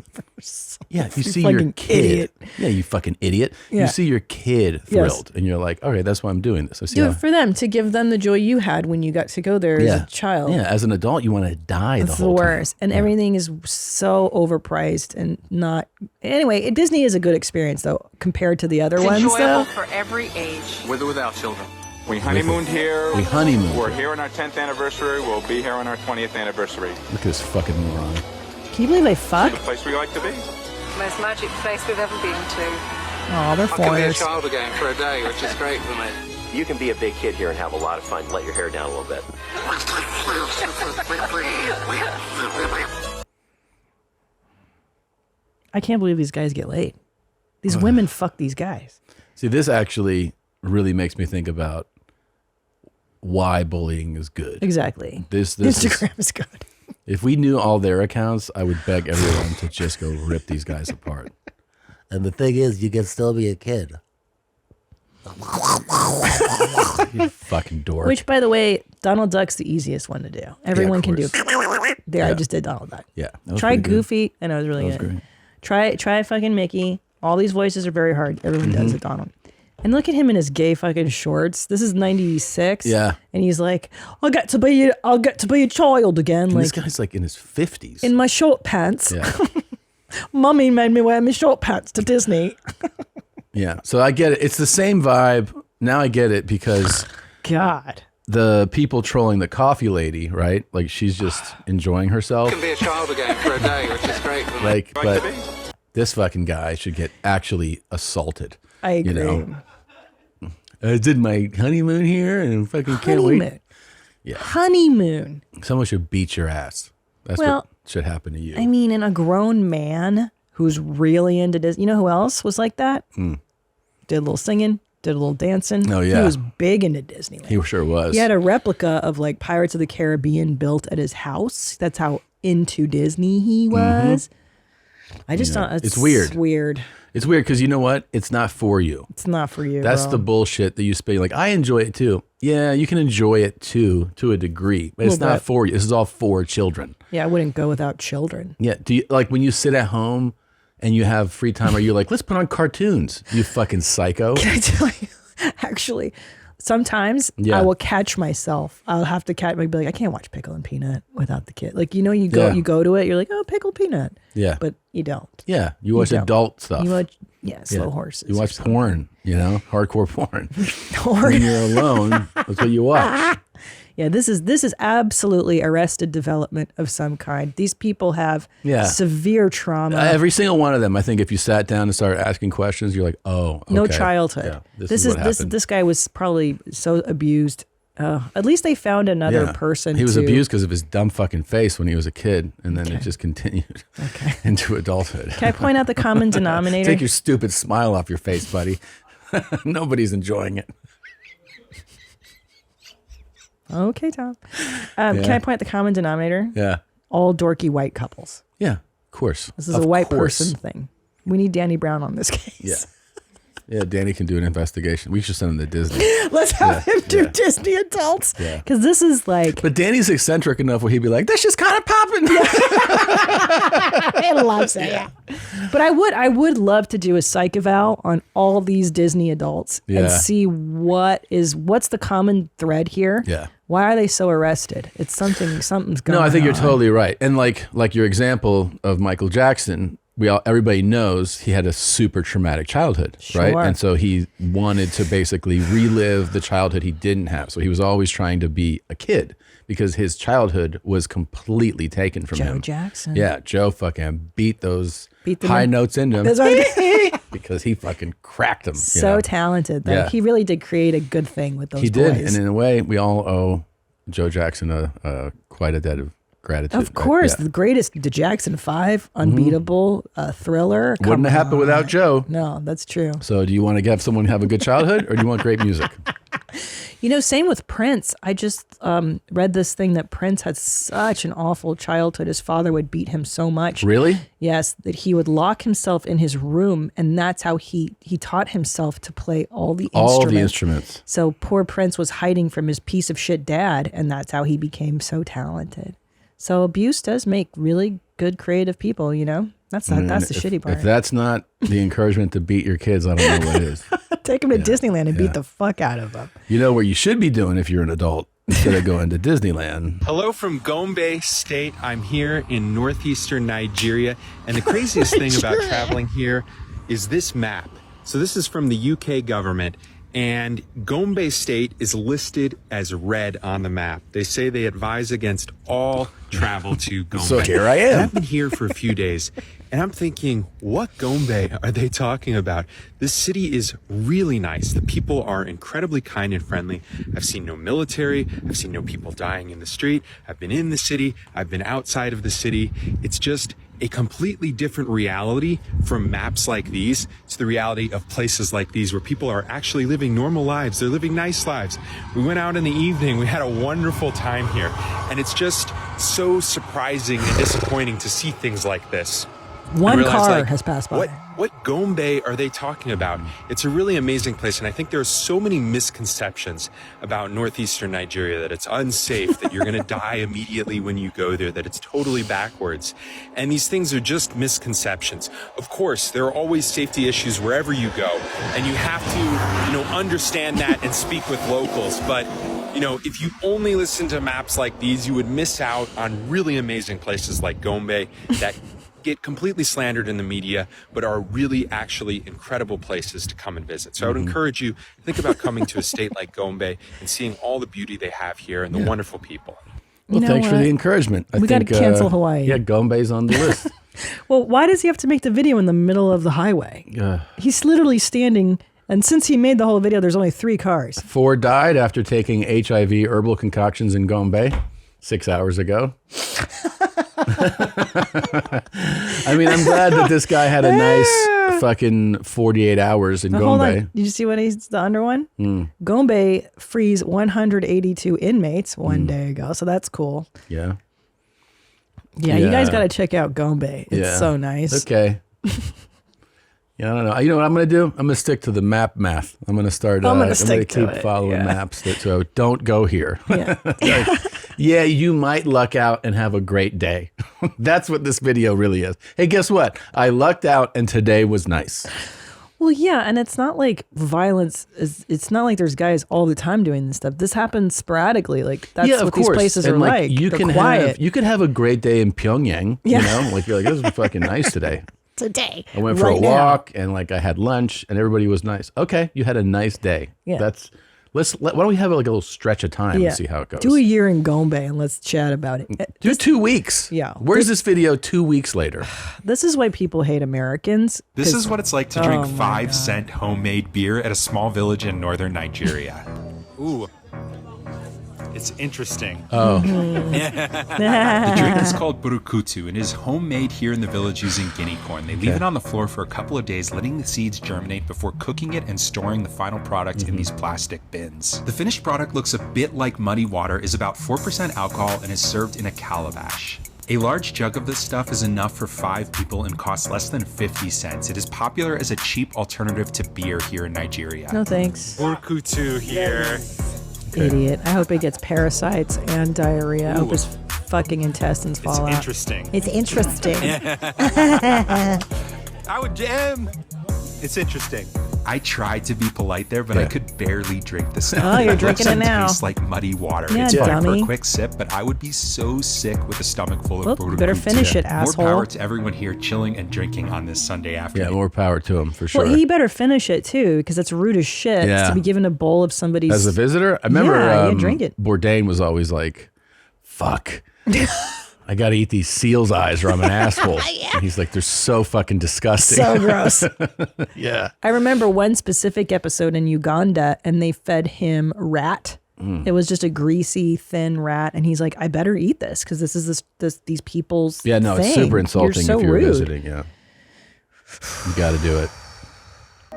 Yeah, you see your kid. Idiot. Yeah, you fucking idiot. Yeah. You see your kid thrilled, and you're like, okay, that's why I'm doing this. I see Do how, it for them, to give them the joy you had when you got to go there as a child. Yeah, as an adult, you want to die It's the whole the worst. time. And everything is so overpriced and not. Anyway, Disney is a good experience, though, compared to the other ones, though. for every age. With or without children. We honeymooned here. We honeymooned. We're here on our 10th anniversary. We'll be here on our 20th anniversary. Look at this fucking moron. Can you believe they fuck? The place we like to be. Most magic place we've ever been to. Oh, they're I can be a foreigners. child again for a day, which is great for me. You can be a big kid here and have a lot of fun. Let your hair down a little bit. I can't believe these guys get laid. These women fuck these guys. See, this actually really makes me think about why bullying is good. Exactly. This Instagram is good. If we knew all their accounts, I would beg everyone to just go rip these guys apart. And the thing is, you can still be a kid. You fucking dork. Which, by the way, Donald Duck's the easiest one to do. Everyone can do. There, I Yeah. just did Donald Duck. Yeah. Try Goofy. I know it was really That was good. great. Try fucking Mickey. All these voices are very hard. Everyone does it, Donald. And look at him in his gay fucking shorts. This is 96. Yeah. And he's like, I'll get to be a child again. And Like this guy's like in his 50s. in my short pants. Yeah. Mummy made me wear my short pants to Disney. Yeah. So I get it. It's the same vibe. Now I get it because God. the people trolling the coffee lady, right? Like she's just enjoying herself. You can be a child again for a day, which is great for me. Like, Like but to be. this fucking guy should get actually assaulted. I agree. You know? I did my honeymoon here and fucking can't wait. Honeymoon. Yeah. Honeymoon. Someone should beat your ass. That's Well, what should happen to you. I mean, and a grown man who's really into Disney. You know who else was like that? Did a little singing, did a little dancing. Oh, yeah. He was big into Disneyland. He sure was. He had a replica of like Pirates of the Caribbean built at his house. That's how into Disney he was. I just Yeah. don't. It's weird. Weird. It's weird because you know what? It's not for you. It's not for you. That's bro. the bullshit that you spend. Like, I enjoy it too. Yeah, you can enjoy it too, to a degree, but it's Little not bit. for you. This is all for children. Yeah, I wouldn't go without children. Yeah. Do you like when you sit at home and you have free time? Are you like, let's put on cartoons? You fucking psycho. Can I tell you? Actually, sometimes Yeah. I will catch myself. I'll have to catch. Like, be like, I can't watch Pickle and Peanut without the kid. Like, you know, you go to it. You're like, oh, Pickle Peanut. Yeah. But you don't. Yeah. You watch don't. adult stuff. You watch, slow horses. You watch porn, you know, hardcore porn. Porn. When you're alone, that's what you watch. Yeah, this is absolutely arrested development of some kind. These people have Yeah. severe trauma. Every single one of them, I think if you sat down and started asking questions, you're like, oh, okay. No childhood. Yeah, this is what happened. this guy was probably so abused. At least they found another Yeah. person. He was to, abused because of his dumb fucking face when he was a kid, and then it just continued into adulthood. Can I point out the common denominator? Take your stupid smile off your face, buddy. Nobody's enjoying it. Okay, Tom. Can I point out the common denominator? Yeah. All dorky white couples. Yeah, of course. This is Of a white course. person thing. We need Danny Brown on this case. Yeah. Yeah, Danny can do an investigation. We should send him to Disney. Let's have Yeah, him do yeah. Disney adults. Yeah. Because this is like. But Danny's eccentric enough where he'd be like, that's just kind of popping. I love that. Yeah. But I would love to do a psych eval on all these Disney adults Yeah. and see what's the common thread here. Yeah. Why are they so arrested? It's something's going on. No, I think you're totally right. And like your example of Michael Jackson, everybody knows he had a super traumatic childhood, right? Sure. And so he wanted to basically relive the childhood he didn't have. So he was always trying to be a kid because his childhood was completely taken from him. Joe Jackson. Yeah, Joe fucking beat those Beat them high in- notes into him. That's right. because he fucking cracked them. So talented, though. Yeah. He really did create a good thing with those He boys. did, and in a way, we all owe Joe Jackson quite a debt of gratitude. Of course, Yeah. the greatest, the Jackson 5, Unbeatable, Thriller. Wouldn't have happened without Joe. No, that's true. So do you want to have someone have a good childhood or do you want great music? You know, same with Prince. I just read this thing that Prince had such an awful childhood. His father would beat him so much. Really? Yes, that he would lock himself in his room, and that's how he taught himself to play all the instruments. So poor Prince was hiding from his piece of shit dad, and that's how he became so talented. So abuse does make really good creative people, you know? That's the shitty part. If that's not the encouragement to beat your kids, I don't know what is. Take them to Disneyland and beat the fuck out of them. You know what you should be doing if you're an adult instead of going to Disneyland. Hello from Gombe State. I'm here in northeastern Nigeria. And the craziest thing about traveling here is this map. So this is from the UK government. And Gombe State is listed as red on the map. They say they advise against all travel to Gombe. So here I am. And I've been here for a few days, and I'm thinking, what Gombe are they talking about? This city is really nice. The people are incredibly kind and friendly. I've seen no military. I've seen no people dying in the street. I've been in the city. I've been outside of the city. It's just a completely different reality from maps like these to the reality of places like these where people are actually living normal lives. They're living nice lives. We went out in the evening. We had a wonderful time here. And it's just so surprising and disappointing to see things like this. One car has passed by. What Gombe are they talking about? It's a really amazing place, and I think there are so many misconceptions about northeastern Nigeria that it's unsafe, that you're going to die immediately when you go there, that it's totally backwards. And these things are just misconceptions. Of course, there are always safety issues wherever you go, and you have to, understand that and speak with locals. But if you only listen to maps like these, you would miss out on really amazing places like Gombe that get completely slandered in the media, but are really actually incredible places to come and visit. So I would encourage you to think about coming to a state like Gombe and seeing all the beauty they have here and the wonderful people. Well, thanks for the encouragement. We got to cancel Hawaii. Yeah, Gombe's on the list. Well, why does he have to make the video in the middle of the highway? He's literally standing, and since he made the whole video, there's only 3 cars. 4 died after taking HIV herbal concoctions in Gombe 6 hours ago. I mean, I'm glad that this guy had a nice fucking 48 hours in Gombe. Hold on. Did you see what he's the under one? Gombe frees 182 inmates one day ago, so that's cool. Yeah. Yeah, you guys got to check out Gombe. It's so nice. Okay. Yeah, I don't know. You know what I'm going to do? I'm going to stick to the math. I'm going to start. I'm going to keep following maps. So don't go here. Yeah. Yeah, you might luck out and have a great day. That's what this video really is. Hey, guess what? I lucked out and today was nice. Well, yeah, and it's not like violence it's not like there's guys all the time doing this stuff. This happens sporadically. Like that's what these places are like. You can have a great day in Pyongyang. Yeah. You know, like you're like, this was fucking nice today. Today. I went for a walk and like I had lunch and everybody was nice. Okay, you had a nice day. Yeah. Why don't we have like a little stretch of time and see how it goes? Do a year in Gombe and let's chat about it. Do 2 weeks. Yeah. Where's this video 2 weeks later? This is why people hate Americans. This is what it's like to drink 5-cent homemade beer at a small village in northern Nigeria. Ooh. It's interesting. Oh. The drink is called burukutu and is homemade here in the village using guinea corn. They leave it on the floor for a couple of days, letting the seeds germinate before cooking it and storing the final product in these plastic bins. The finished product looks a bit like muddy water, is about 4% alcohol, and is served in a calabash. A large jug of this stuff is enough for 5 people and costs less than 50 cents. It is popular as a cheap alternative to beer here in Nigeria. No thanks. Burukutu here. Idiot. I hope he gets parasites and diarrhea. I hope his fucking intestines fall out. Interesting. It's interesting. I would jam. It's interesting. I tried to be polite there, but I could barely drink the stuff. Oh, you're drinking it now. It tastes like muddy water. Yeah, it's fine for dummy. a quick sip, but I would be so sick with a stomach full of Well, you better finish it, asshole. More power to everyone here chilling and drinking on this Sunday afternoon. Yeah, more power to him for sure. Well, he better finish it too, because it's rude as shit to be given a bowl of somebody's. As a visitor, I remember drink it. Bourdain was always like, "Fuck, I got to eat these seal's eyes or I'm an asshole." And he's like, "They're so fucking disgusting." So gross. Yeah. I remember one specific episode in Uganda, and they fed him rat It was just a greasy, thin rat, and he's like, "I better eat this because this is these people's Yeah, no, thing. it's super insulting so if you're rude. visiting. Yeah, you got to do it.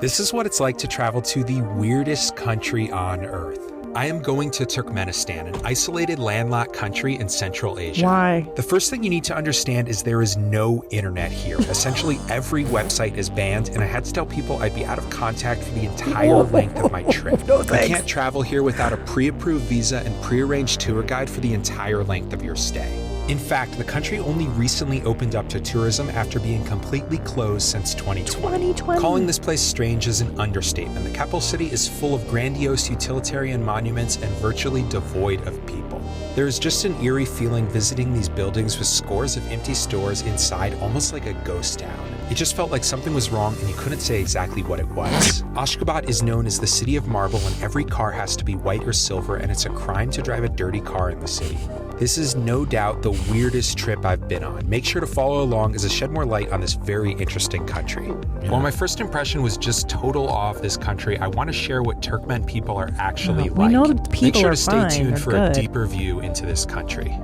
This is what it's like to travel to the weirdest country on earth. I am going to Turkmenistan, an isolated landlocked country in Central Asia. Why? The first thing you need to understand is there is no internet here. Essentially, every website is banned, and I had to tell people I'd be out of contact for the entire length of my trip. No, you thanks. can't travel here without a pre-approved visa and pre-arranged tour guide for the entire length of your stay. In fact, the country only recently opened up to tourism after being completely closed since 2020. Calling this place strange is an understatement. The capital city is full of grandiose utilitarian monuments and virtually devoid of people. There is just an eerie feeling visiting these buildings with scores of empty stores inside, almost like a ghost town. It just felt like something was wrong and you couldn't say exactly what it was. Ashgabat is known as the city of marble, and every car has to be white or silver, and it's a crime to drive a dirty car in the city. This is no doubt the weirdest trip I've been on. Make sure to follow along as I shed more light on this very interesting country. While my first impression was just total awe of this country, I want to share what Turkmen people are actually like. We know the people Make sure are to stay fine, tuned they're for good. a deeper view into this country.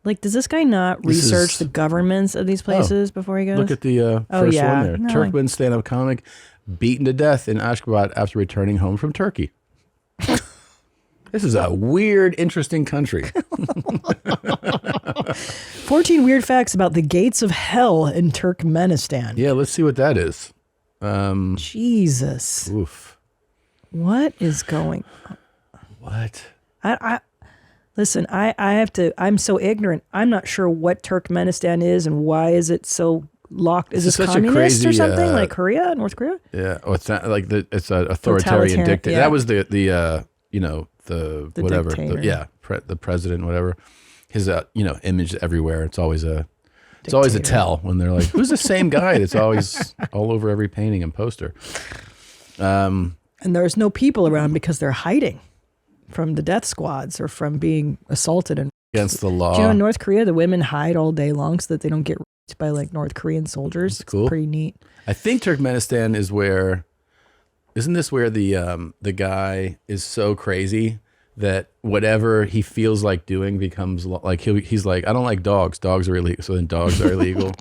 Like, does this guy not This research is- the governments of these places before he goes? Look at the Oh, first yeah. one there. No, Turkmen stand-up comic beaten to death in Ashgabat after returning home from Turkey. This is a weird, interesting country. 14 weird facts about the gates of hell in Turkmenistan. Yeah, let's see what that is. Jesus. Oof. What is going on? What? I listen, I have to, I'm so ignorant. I'm not sure what Turkmenistan is and why is it so locked. Is This this is such a communist or crazy, something like Korea, North Korea? Yeah. Oh, it's not like it's an authoritarian dictator. yeah. That was the you know, the whatever. dictator. The president, whatever. His image everywhere. It's always a tell when they're like, who's the same guy that's always all over every painting and poster. And there's no people around because they're hiding from the death squads or from being assaulted and Against the law. Do you know in North Korea the women hide all day long so that they don't get raped by like North Korean soldiers? That's cool. It's pretty neat. I think Turkmenistan is where, isn't this where the guy is so crazy that whatever he feels like doing becomes like he's like, I don't like dogs. Dogs are illegal. So then dogs are illegal.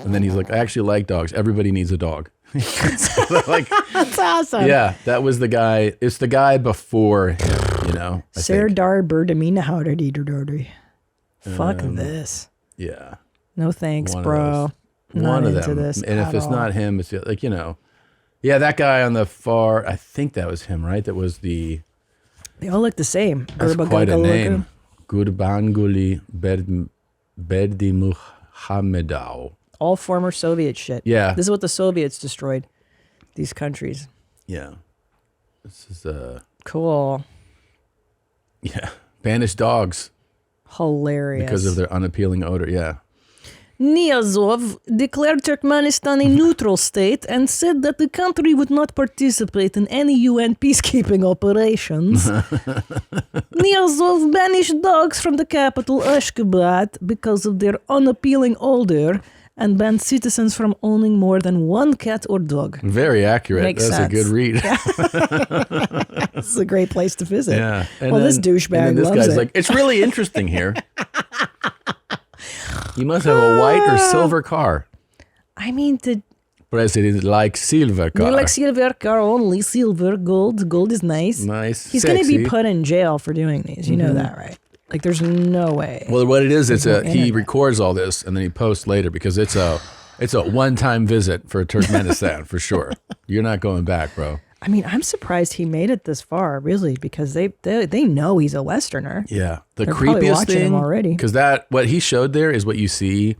And then he's like, I actually like dogs. Everybody needs a dog. So like, That's awesome. yeah, that was the guy. It's the guy before him, you know. I think. Serdar Berdamina. Fuck this. Yeah. No thanks, One of bro. those. Not One of into them. this And if at it's all. not him, it's like, you know. Yeah, that guy on the far, I think that was him, right? That was the... They all look the same. That's Gurba quite a Gurba name. Gurbanguly Berdimuhamedov. All former Soviet shit. Yeah. This is what the Soviets destroyed. These countries. Yeah. This is Cool. yeah, banished dogs Hilarious. because of their unappealing odor. Yeah. Niyazov declared Turkmenistan a neutral state and said that the country would not participate in any UN peacekeeping operations. Niyazov banished dogs from the capital Ashgabat because of their unappealing odor and banned citizens from owning more than one cat or dog. Very accurate. Makes That's sense. a good read. This is a great place to visit. Yeah. Well, this douchebag and then this loves guy's it. like, it's really interesting here. You must have a white or silver car. I mean, the President like silver car. they like silver car only. Silver, gold. Gold is nice. Nice. He's going to be sexy. put in jail for doing these. You know that, right? Like, there's no way. Well, what it is, it's There's no he internet. records all this and then he posts later because it's a one-time visit for Turkmenistan for sure. You're not going back, bro. I mean, I'm surprised he made it this far, really, because they know he's a Westerner. Yeah, the They're probably creepiest watching him thing already. because what he showed there is what you see,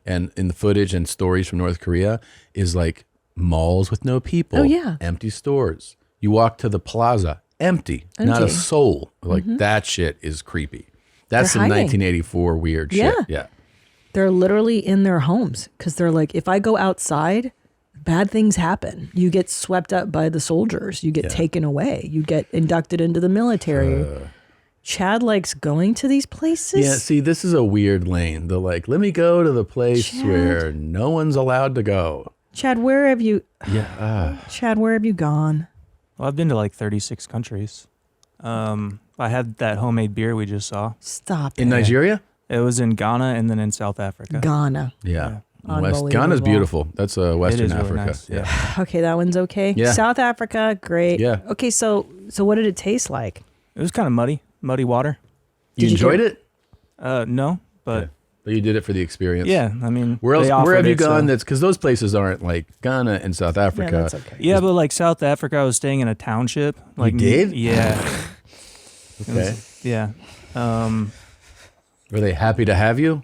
and in the footage and stories from North Korea is like malls with no people. Oh, yeah. Empty stores. You walk to the plaza, empty. Not a Empty. soul. Like Mhm. that shit is creepy. That's They're some hiding. 1984 weird Yeah. shit. Yeah. They're literally in their homes because they're like, if I go outside, bad things happen. You get swept up by the soldiers. You get taken away. You get inducted into the military. Chad likes going to these places. Yeah, see, this is a weird lane. They're like, let me go to the place Chad. where no one's allowed to go. Chad, where have you? Yeah. Chad, where have you gone? Well, I've been to like 36 countries. I had that homemade beer we just saw. Stop in Nigeria. It was in Ghana and then in South Africa. Ghana. Yeah. Ghana's beautiful. That's Western really Africa. nice, Yeah. Okay, that one's okay. Yeah. South Africa, great. Yeah. Okay, so what did it taste like? It was kind of muddy water. You enjoyed it? No, but you did it for the experience. yeah, I mean, Where else? they Where offered have you it, so- gone? That's because those places aren't like Ghana and South Africa. Yeah, that's okay. Yeah, but like South Africa, I was staying in a township. Like did? Yeah. Okay. Yeah. Were they happy to have you?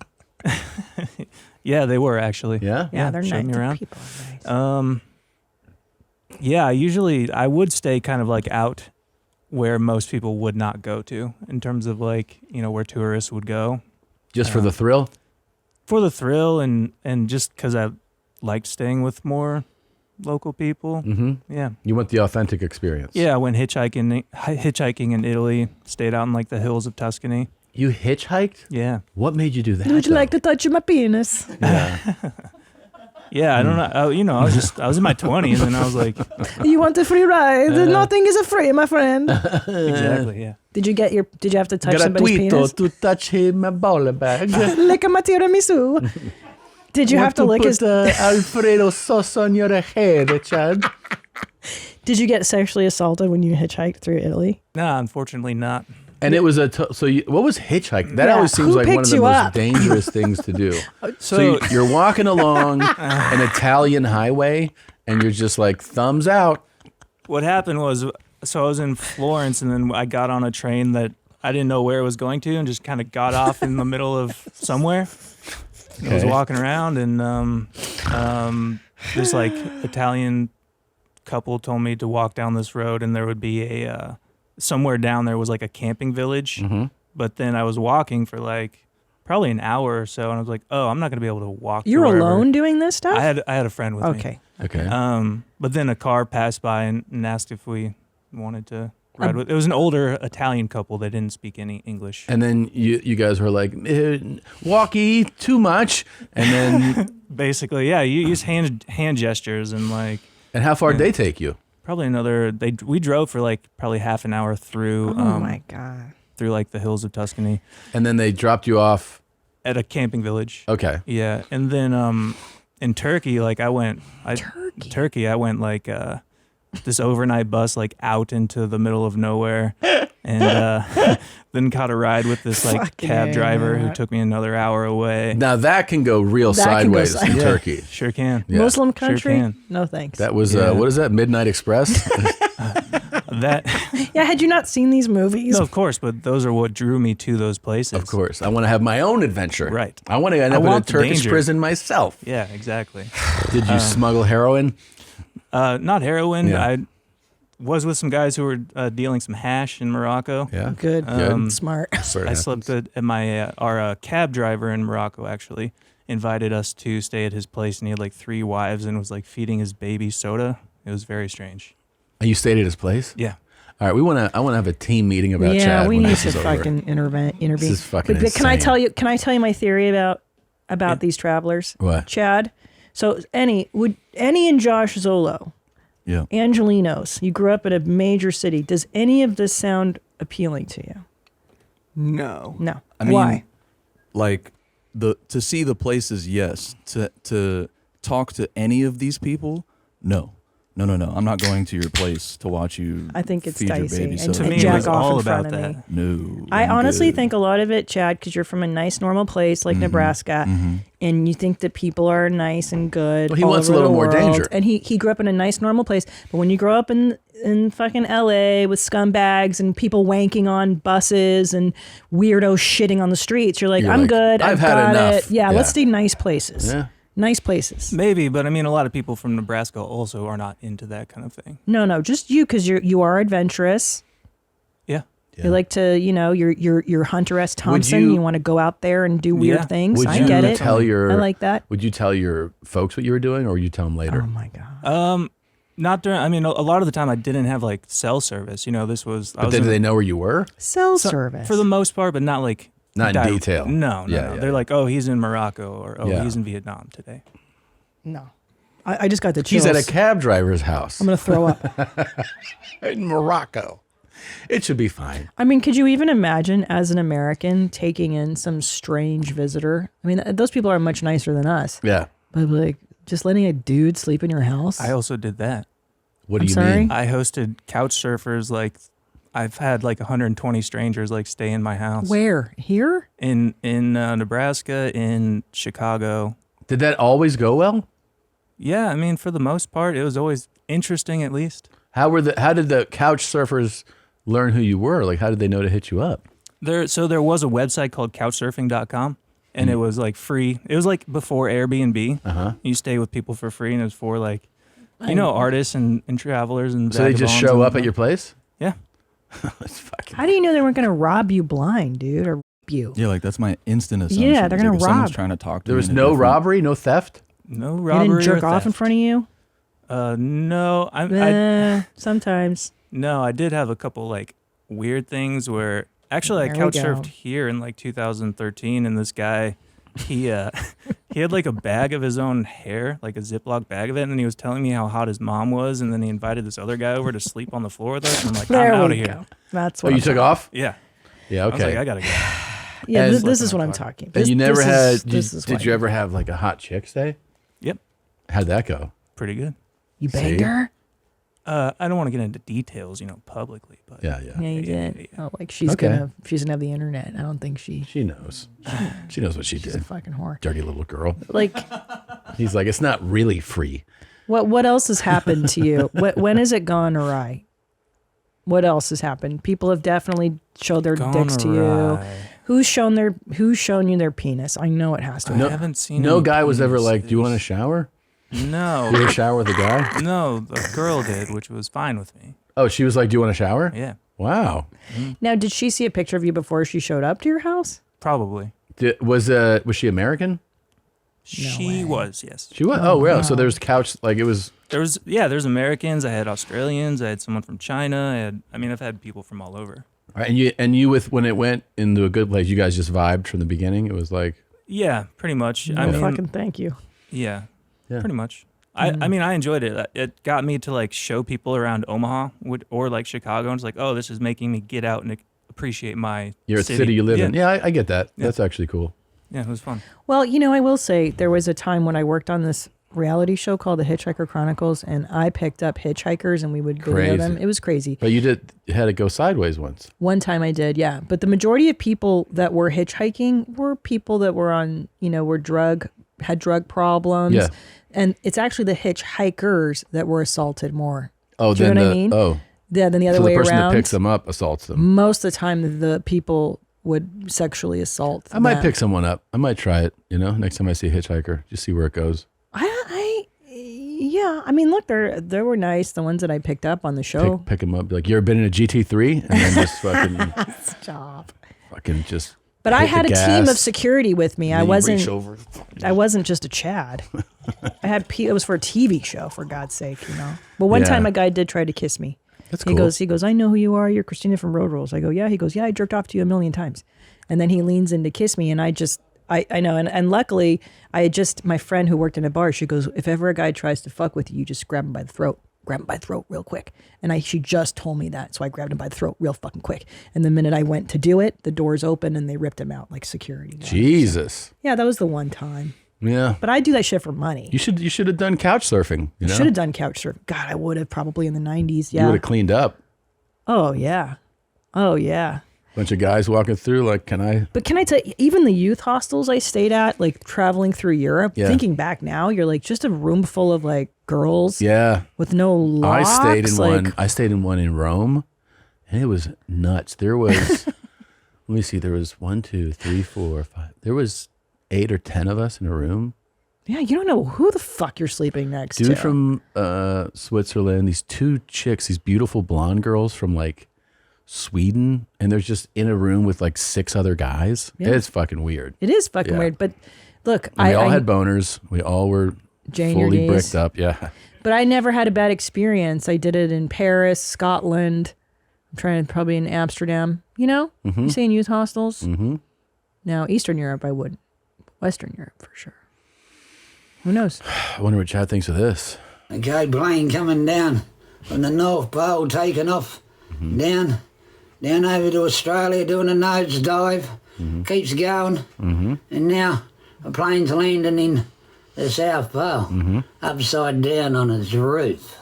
Yeah, they were actually. Yeah. Yeah, they're showed nice. me The around. people are nice. Yeah, I would stay kind of like out where most people would not go to in terms of like, where tourists would go. Just for the thrill? For the thrill and just because I liked staying with more local people. Mm-hmm. Yeah. You want the authentic experience. Yeah, I went hitchhiking in Italy, stayed out in like the hills of Tuscany. You hitchhiked? Yeah. What made you do that? Would you like to touch my penis? Yeah. Yeah, I don't know. I was in my 20s and I was like, You want a free ride? Nothing is free, my friend. exactly, yeah. Did you have to touch somebody's penis? to touch my ball bag. Lick my tiramisu. Did you have to lick his? Alfredo sauce on your head, Chad? Did you get sexually assaulted when you hitchhiked through Italy? Nah, unfortunately not. And it was what was hitchhike? That Yeah, always seems who like one of picked the you most up? dangerous things to do. So you're walking along an Italian highway and you're just like thumbs out. What happened was, so I was in Florence and then I got on a train that I didn't know where it was going to and just kind of got off in the middle of somewhere. I was walking around and this like Italian couple told me to walk down this road and there would be somewhere down there was like a camping village. Mm-hmm. But then I was walking for like probably an hour or so and I was like, oh, I'm not going to be able to walk. You're to wherever. alone doing this stuff? I had a friend with me. Okay. Okay. But then a car passed by and asked if we wanted to ride with. It was an older Italian couple that didn't speak any English. And then you guys were like, walkie, too much. And then basically, yeah, you use hand gestures and like. And how far did they take you? Probably we drove for like probably half an hour through. Oh my God. Through like the hills of Tuscany. And then they dropped you off at a camping village. Okay. Yeah, and then in Turkey, like I went like this overnight bus like out into the middle of nowhere, and then caught a ride with this like Fucking cab driver A. who took me another hour away. Now that can go real That can go sideways in sideways. Turkey. Sure can. Yeah. Muslim country? Sure can. No thanks. That was what is that? Midnight Express. That. Yeah, had you not seen these movies? No, of course, but those are what drew me to those places. Of course, I want to have my own adventure. Right. I want to end up in a want the Turkish danger. prison myself. Yeah, exactly. Did you smuggle heroin? Not heroin. Yeah. I was with some guys who were dealing some hash in Morocco. Yeah. Good. Smart. I slept at my our cab driver in Morocco actually invited us to stay at his place, and he had like 3 wives and was like feeding his baby soda. It was very strange. And you stayed at his place? Yeah. All right, I want to have a team meeting about Yeah, Chad. we when need this to is over. fucking intervene. This is fucking But can I insane. tell you my theory about these travelers? What? Chad. So Annie and Josh Zolo, Yeah. Angelinos, you grew up in a major city. Does any of this sound appealing to you? No. No. I mean, Why? like to see the places, yes. To talk to any of these people, no. No. I'm not going to your place to watch you. I think it's feed your dicey baby and soda. to me, jack it was off all in about front of that. me. No, I I'm honestly good. think a lot of it, Chad, because you're from a nice, normal place like Nebraska, and you think that people are nice and good. Well, he all wants a over little the more world. danger. And he grew up in a nice, normal place. But when you grow up in fucking LA with scumbags and people wanking on buses and weirdos shitting on the streets, you're like, You're I'm like, good. I've had got enough. it. Yeah, Yeah. let's stay nice places. Yeah. Nice places. Maybe, but I mean, a lot of people from Nebraska also are not into that kind of thing. No, just you, because you are adventurous. Yeah. You like to, you're Hunter S. Thompson. You want to go out there and do weird things. Would I you get it. tell I like that. Would you tell your folks what you were doing, or would you tell them later? Oh my god. Not during. I mean, a lot of the time I didn't have like cell service. This was. But did they know where you were? Cell service for the most part, but not like. Not in detail. No. Yeah. They're like, oh, he's in Morocco, or oh, Yeah. he's in Vietnam today. No. I just got the chills. He's at a cab driver's house I'm going to throw up. in Morocco. It should be fine. I mean, could you even imagine as an American taking in some strange visitor? I mean, those people are much nicer than us. Yeah. But like, just letting a dude sleep in your house? I also did that. What do you mean? I hosted couch surfers. Like, I've had like 120 strangers like stay in my house. Where? Here? In Nebraska, in Chicago. Did that always go well? Yeah, I mean, for the most part, it was always interesting. At least. How did the couch surfers learn who you were? Like, how did they know to hit you up? There was a website called couchsurfing.com, and it was like free. It was like before Airbnb. Uh-huh. You stay with people for free, and it was for like, artists and travelers and. So they just show up at your place? Yeah. How do you know they weren't going to rob you blind, dude, or rape you? Yeah, like that's my instant assumption. Yeah, they're going to if rob. Someone's trying to talk to There me was in a no different- robbery, no theft? No They robbery. didn't jerk or off in theft. front of you? No, I sometimes. No, I did have a couple like weird things where actually I There we couch go. surfed here in like 2013, and this guy, he had like a bag of his own hair, like a Ziploc bag of it, and then he was telling me how hot his mom was, and then he invited this other guy over to sleep on the floor with us. And I'm like, There I'm out we of here. go. That's Oh, what you I'm took talking- off? Yeah. Yeah, I was okay. like, I gotta go. Yeah, And- this is what I'm talking about. And you never had, This did you ever have like a hot chick stay? Yep. How'd that go? Pretty good. You banged her? I don't want to get into details, publicly, but Yeah. Yeah, you did. Oh, like she's Okay. gonna have the internet. I don't think she knows. She knows what she She's did. a fucking whore. Dirty little girl. Like, He's like, it's not really free. what else has happened to you? When has it gone awry? What else has happened? People have definitely showed their Gone dicks to you. awry. Who's shown you their penis? I know it has to. I haven't seen No any guy was ever like, penises. do you want to shower? No. You ever shower with a guy? No, the girl did, which was fine with me. Oh, she was like, do you want to shower? Yeah. Wow. Now, did she see a picture of you before she showed up to your house? Probably. Was she American? She was, yes. She was? Oh, wow. So there's couch, like it was. There's Americans. I had Australians. I had someone from China. I've had people from all over. All right, and you when it went into a good place, you guys just vibed from the beginning. It was like, Yeah, pretty much. No fucking thank you. Yeah, Yeah. pretty much. I enjoyed it. It got me to like show people around Omaha or like Chicago, and it's like, oh, this is making me get out and appreciate my you're at the city you live in. Yeah, I get that. Yeah. That's actually cool. Yeah, it was fun. Well, I will say there was a time when I worked on this reality show called The Hitchhiker Chronicles, and I picked up hitchhikers and we would video them. It was crazy. But you had it go sideways once. One time I did, yeah. But the majority of people that were hitchhiking were people that were on, had drug problems. Yeah. And it's actually the hitchhikers that were assaulted more. Oh, Do you then know what I mean? Oh. Yeah, then the other so way the person around. that picks them up assaults them. Most of the time, the people would sexually assault I might them. pick someone up. I might try it, next time I see a hitchhiker, just see where it goes. Yeah, I mean, look, they were nice. The ones that I picked up on the show. Pick them up. Be like, you ever been in a GT3? And then just fucking, Stop. fucking just. But I hit had the a team gas. of security with me. I Then you wasn't. reach over. I wasn't just a Chad. I had. It was for a TV show, for God's sake, But one Yeah. time, a guy did try to kiss me. That's he cool. He goes, I know who you are. You're Christina from Road Rules. I go, yeah. He goes, yeah. I jerked off to you 1,000,000 times. And then he leans in to kiss me, and I know. And luckily, my friend who worked in a bar, she goes, if ever a guy tries to fuck with you, you just grab him by the throat. Grab him by the throat real quick. And she just told me that. So I grabbed him by the throat real fucking quick. And the minute I went to do it, the doors opened and they ripped him out like security guards. Jesus. Yeah, that was the one time. Yeah. But I do that shit for money. You should have done couch surfing. You know? Should have done couch surfing. God, I would have probably in the 90s. You Yeah. would have cleaned up. Oh, yeah. Oh, yeah. Bunch of guys walking through, like, can I? But can I tell you, even the youth hostels I stayed at, like traveling through Europe, Yeah. thinking back now, you're like just a room full of like girls Yeah. with no locks. I stayed in one in Rome, and it was nuts. There was, let me see, there was 1, 2, 3, 4, 5. There was 8 or 10 of us in a room. Yeah, you don't know who the fuck you're sleeping next to. Dude from Switzerland, these 2 chicks, these beautiful blonde girls from like Sweden, and they're just in a room with like 6 other guys. Yeah. It's fucking weird. It is fucking Yeah. weird. But look, And we all had boners. We all were Jane, your fully gaze. bricked up. Yeah. But I never had a bad experience. I did it in Paris, Scotland. I'm trying to probably in Amsterdam. You Mhm. say in youth hostels. Mm-hmm. Now, Eastern Europe, I would. Western Europe, for sure. Who knows? I wonder what Chad thinks of this. A guy plane coming down from the North Pole, taking off down down over to Australia doing a nosedive, keeps going, and now a plane's landing in the South Pole, upside down on its roof.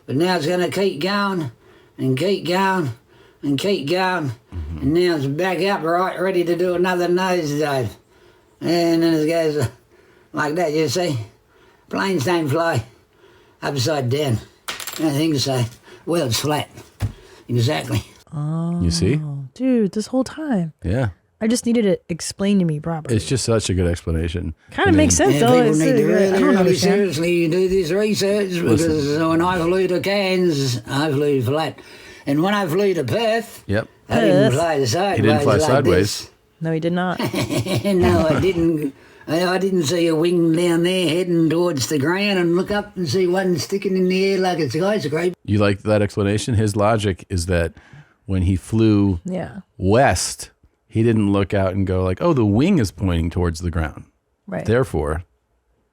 But now it's going to keep going and keep going and keep going, and now it's back upright, ready to do another nosedive. And then it goes like that, you see. Planes don't fly upside down. I think so. Well, it's flat. Exactly. Oh, You see? dude, this whole time. Yeah. I just needed it explained to me properly. It's just such a good explanation. Kind of makes sense, though. People It's need to I don't really understand. seriously do this research because when I flew to Cairns, I flew flat. And when I flew to Perth, Yep. I didn't fly sideways. He didn't fly like sideways. No, he did not. this. No, I didn't. I didn't see a wing down there heading towards the ground and look up and see one sticking in the air like a skyscraper. You like that explanation? His logic is that when he flew Yeah. west, he didn't look out and go like, oh, the wing is pointing towards the ground. Right. Therefore,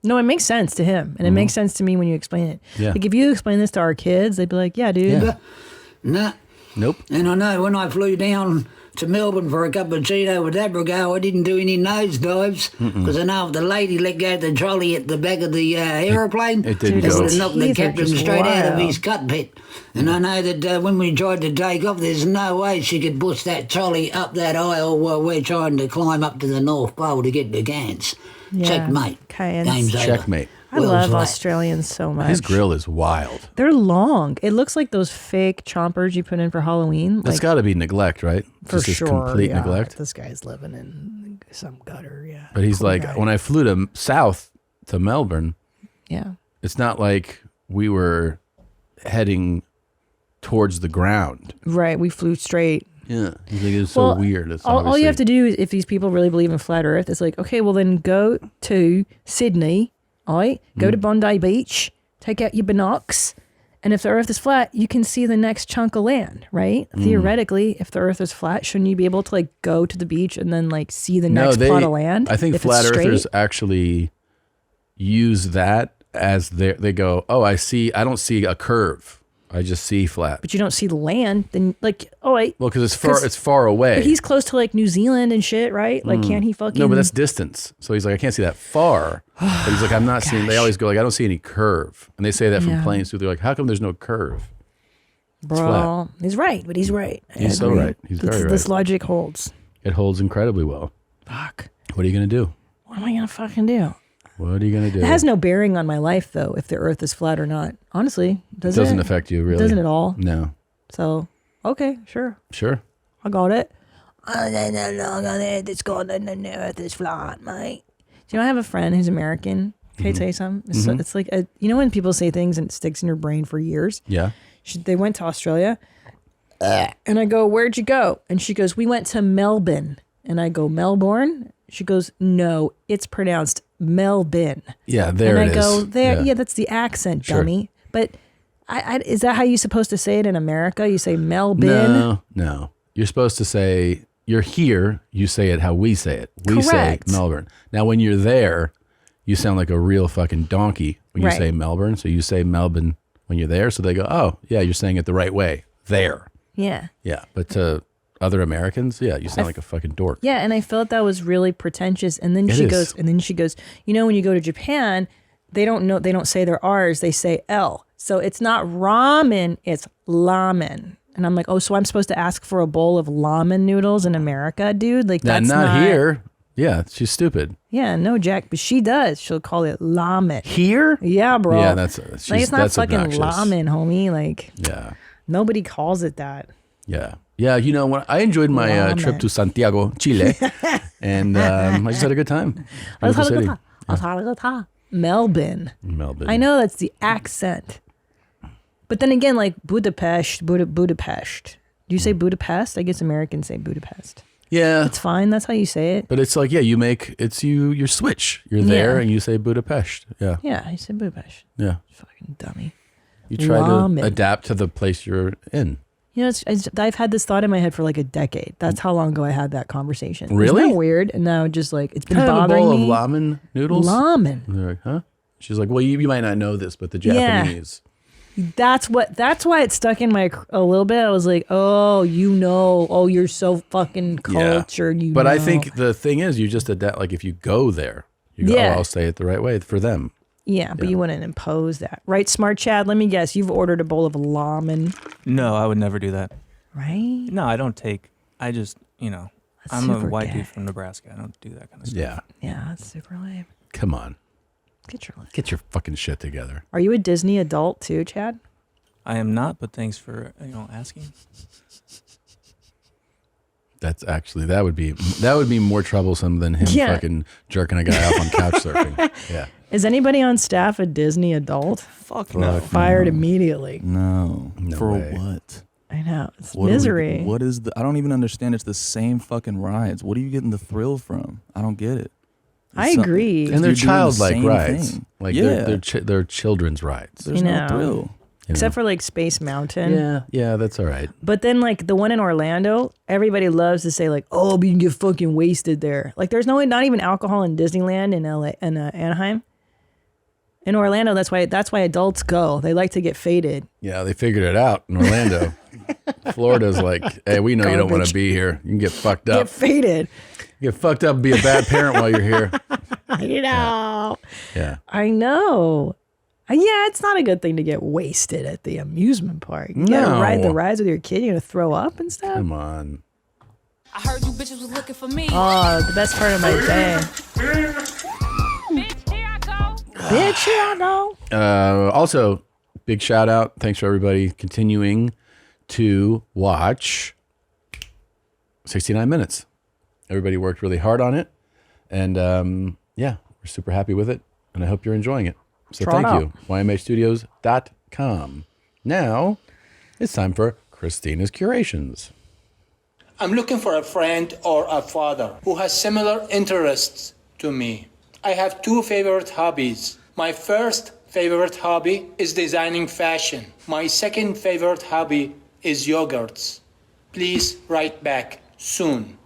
No, it makes sense to him, and it makes sense to me when you explain it. Yeah. Like if you explain this to our kids, they'd be like, "Yeah, dude." Yeah. No. Nope. And I know when I flew down to Melbourne for a cappuccino with Abrigo, I didn't do any nosedives because I know if the lady let go of the trolley at the back of the aeroplane, it didn't it go. would have knocked the Teeth are captain just straight out of wild. his cockpit. And I know that when we tried to take off, there's no way she could push that trolley up that aisle while we're trying to climb up to the North Pole to get to Cairns. Yeah. Checkmate. Cairns. Game's over. Checkmate. I Well love flat. Australians so much. His grill is wild. They're long. It looks like those fake chompers you put in for Halloween. That's like, got to be neglect, right? for Just this sure. complete yeah. neglect. This guy's living in some gutter. Yeah. But he's Poor like, guy. when I flew to south to Melbourne, Yeah. it's not like we were heading towards the ground. Right. We flew straight. Yeah. He's like, it's so weird. It's all you have to do is, if these people really believe in flat Earth, it's like, okay, well then go to Sydney, all right? Go to Bondi Beach, take out your binocs, and if the Earth is flat, you can see the next chunk of land, right? Theoretically, if the Earth is flat, shouldn't you be able to like go to the beach and then like see the next plot of land? I think if flat it's straight? earthers actually use that as they go, oh, I don't see a curve. I just see flat. But you don't see the land, then like, oh wait. Well, because it's far away. But he's close to like New Zealand and shit, right? Like, can't he fucking? No, but that's distance. So he's like, I can't see that far. But he's like, I'm not seeing. They always go like, I don't see any curve, and they say that from Yeah. planes too. They're like, how come there's no curve? Bro, he's right, but he's right. I He's so agree. right. He's very right. This logic holds. It holds incredibly well. Fuck. What are you gonna do? What am I gonna fucking do? What are you gonna do? It has no bearing on my life, though, if the Earth is flat or not. Honestly, does It doesn't affect you, really. It doesn't at all. No. So, okay, sure, Sure. I got it. Oh, it's gone, and the Earth is flat, mate. Do you know I have a friend who's American? Can I tell you something? It's, it's like you know when people say things and it sticks in your brain for years. Yeah. They went to Australia, and I go, "Where'd you go?" And she goes, "We went to Melbourne." And I go, "Melbourne?" She goes, "No, it's pronounced Melbourne." Yeah, there and it I go, is. "There, Yeah. yeah, that's the accent, Sure. dummy." But is that how you're supposed to say it in America? You say Melbourne? No. You're supposed to say you're here. You say it how we say it. We Correct. say Melbourne. Now, when you're there, you sound like a real fucking donkey when you Right. say Melbourne. So you say Melbourne when you're there. So they go, oh, yeah, you're saying it the right way. There. Yeah. Yeah. But to other Americans, yeah, you sound like a fucking dork. Yeah, and I felt that was really pretentious. And then It she is. goes, you know, when you go to Japan, they don't say their R's, they say L. So it's not ramen, it's lamen. And I'm like, oh, so I'm supposed to ask for a bowl of lamen noodles in America, dude? Like Now, that's not here. Yeah, she's stupid. Yeah, no, Jack, but she does. She'll call it lamen. Here? Yeah, bro. Yeah, that's like it's not that's fucking obnoxious. lamen, homie. Like Yeah. nobody calls it that. Yeah. Yeah, you know, when I enjoyed my trip Ramen. to Santiago, Chile, and I just had a good time. Beautiful city. Melbourne. Melbourne. I know that's the accent. But then again, like Budapest. Do you say Budapest? I guess Americans say Budapest. Yeah. It's fine. That's how you say it. But it's like, yeah, you switch. You're there Yeah. and you say Budapest. Yeah. Yeah, I say Budapest. Yeah. Fucking dummy. You try Ramen. to adapt to the place you're in. You know, I've had this thought in my head for like a decade. That's how long ago I had that conversation. Really? Isn't that weird? And now just like it's been Can I have a bothering bowl me. of ramen noodles? Ramen. And they're like, huh? She's like, well, you might not know this, but the Yeah. Japanese That's why it stuck in my a little bit. I was like, oh, you're so fucking cultured. Yeah. But I think the thing is, you just adapt. Like if you go there, you go, I'll say it the right way for them. Yeah, but you wouldn't impose that. Right, Smart Chad? Let me guess. You've ordered a bowl of lamen. No, I would never do that. Right? No, I don't take. I just, I'm a white dude from Nebraska. I don't do that kind of stuff. Yeah. Yeah, that's super lame. Come on. Get your fucking shit together. Are you a Disney adult too, Chad? I am not, but thanks for asking. That's actually that would be more troublesome than him fucking jerking a guy off on couch surfing. Yeah. Is anybody on staff a Disney adult? Fuck no. Fired immediately. No. For way. what? I know. It's misery. What is I don't even understand. It's the same fucking rides. What are you getting the thrill from? I don't get it. I agree. And they're childlike rides. Thing. Like they're children's rides. There's no thrill. Except for like Space Mountain. Yeah, that's all right. But then like the one in Orlando, everybody loves to say like, oh, but you can get fucking wasted there. Like there's not even alcohol in Disneyland in LA and Anaheim. In Orlando, that's why adults go. They like to get faded. Yeah, they figured it out in Orlando. Florida's like, hey, we know you don't want to be here. You can get fucked up. Get faded. Get fucked up and be a bad parent while you're here. You know. Yeah. I know. Yeah, it's not a good thing to get wasted at the amusement park. You gotta ride the rides with your kid. You're gonna throw up and stuff. Come on. I heard you bitches was looking for me. Oh, the best part of my day. Bitch, here I go. Also, big shout out. Thanks for everybody continuing to watch 69 Minutes. Everybody worked really hard on it. And we're super happy with it. And I hope you're enjoying it. So thank you. YMAstudios.com. Now, it's time for Christina's Curations. I'm looking for a friend or a father who has similar interests to me. I have two favorite hobbies. My first favorite hobby is designing fashion. My second favorite hobby is yogurts. Please write back soon.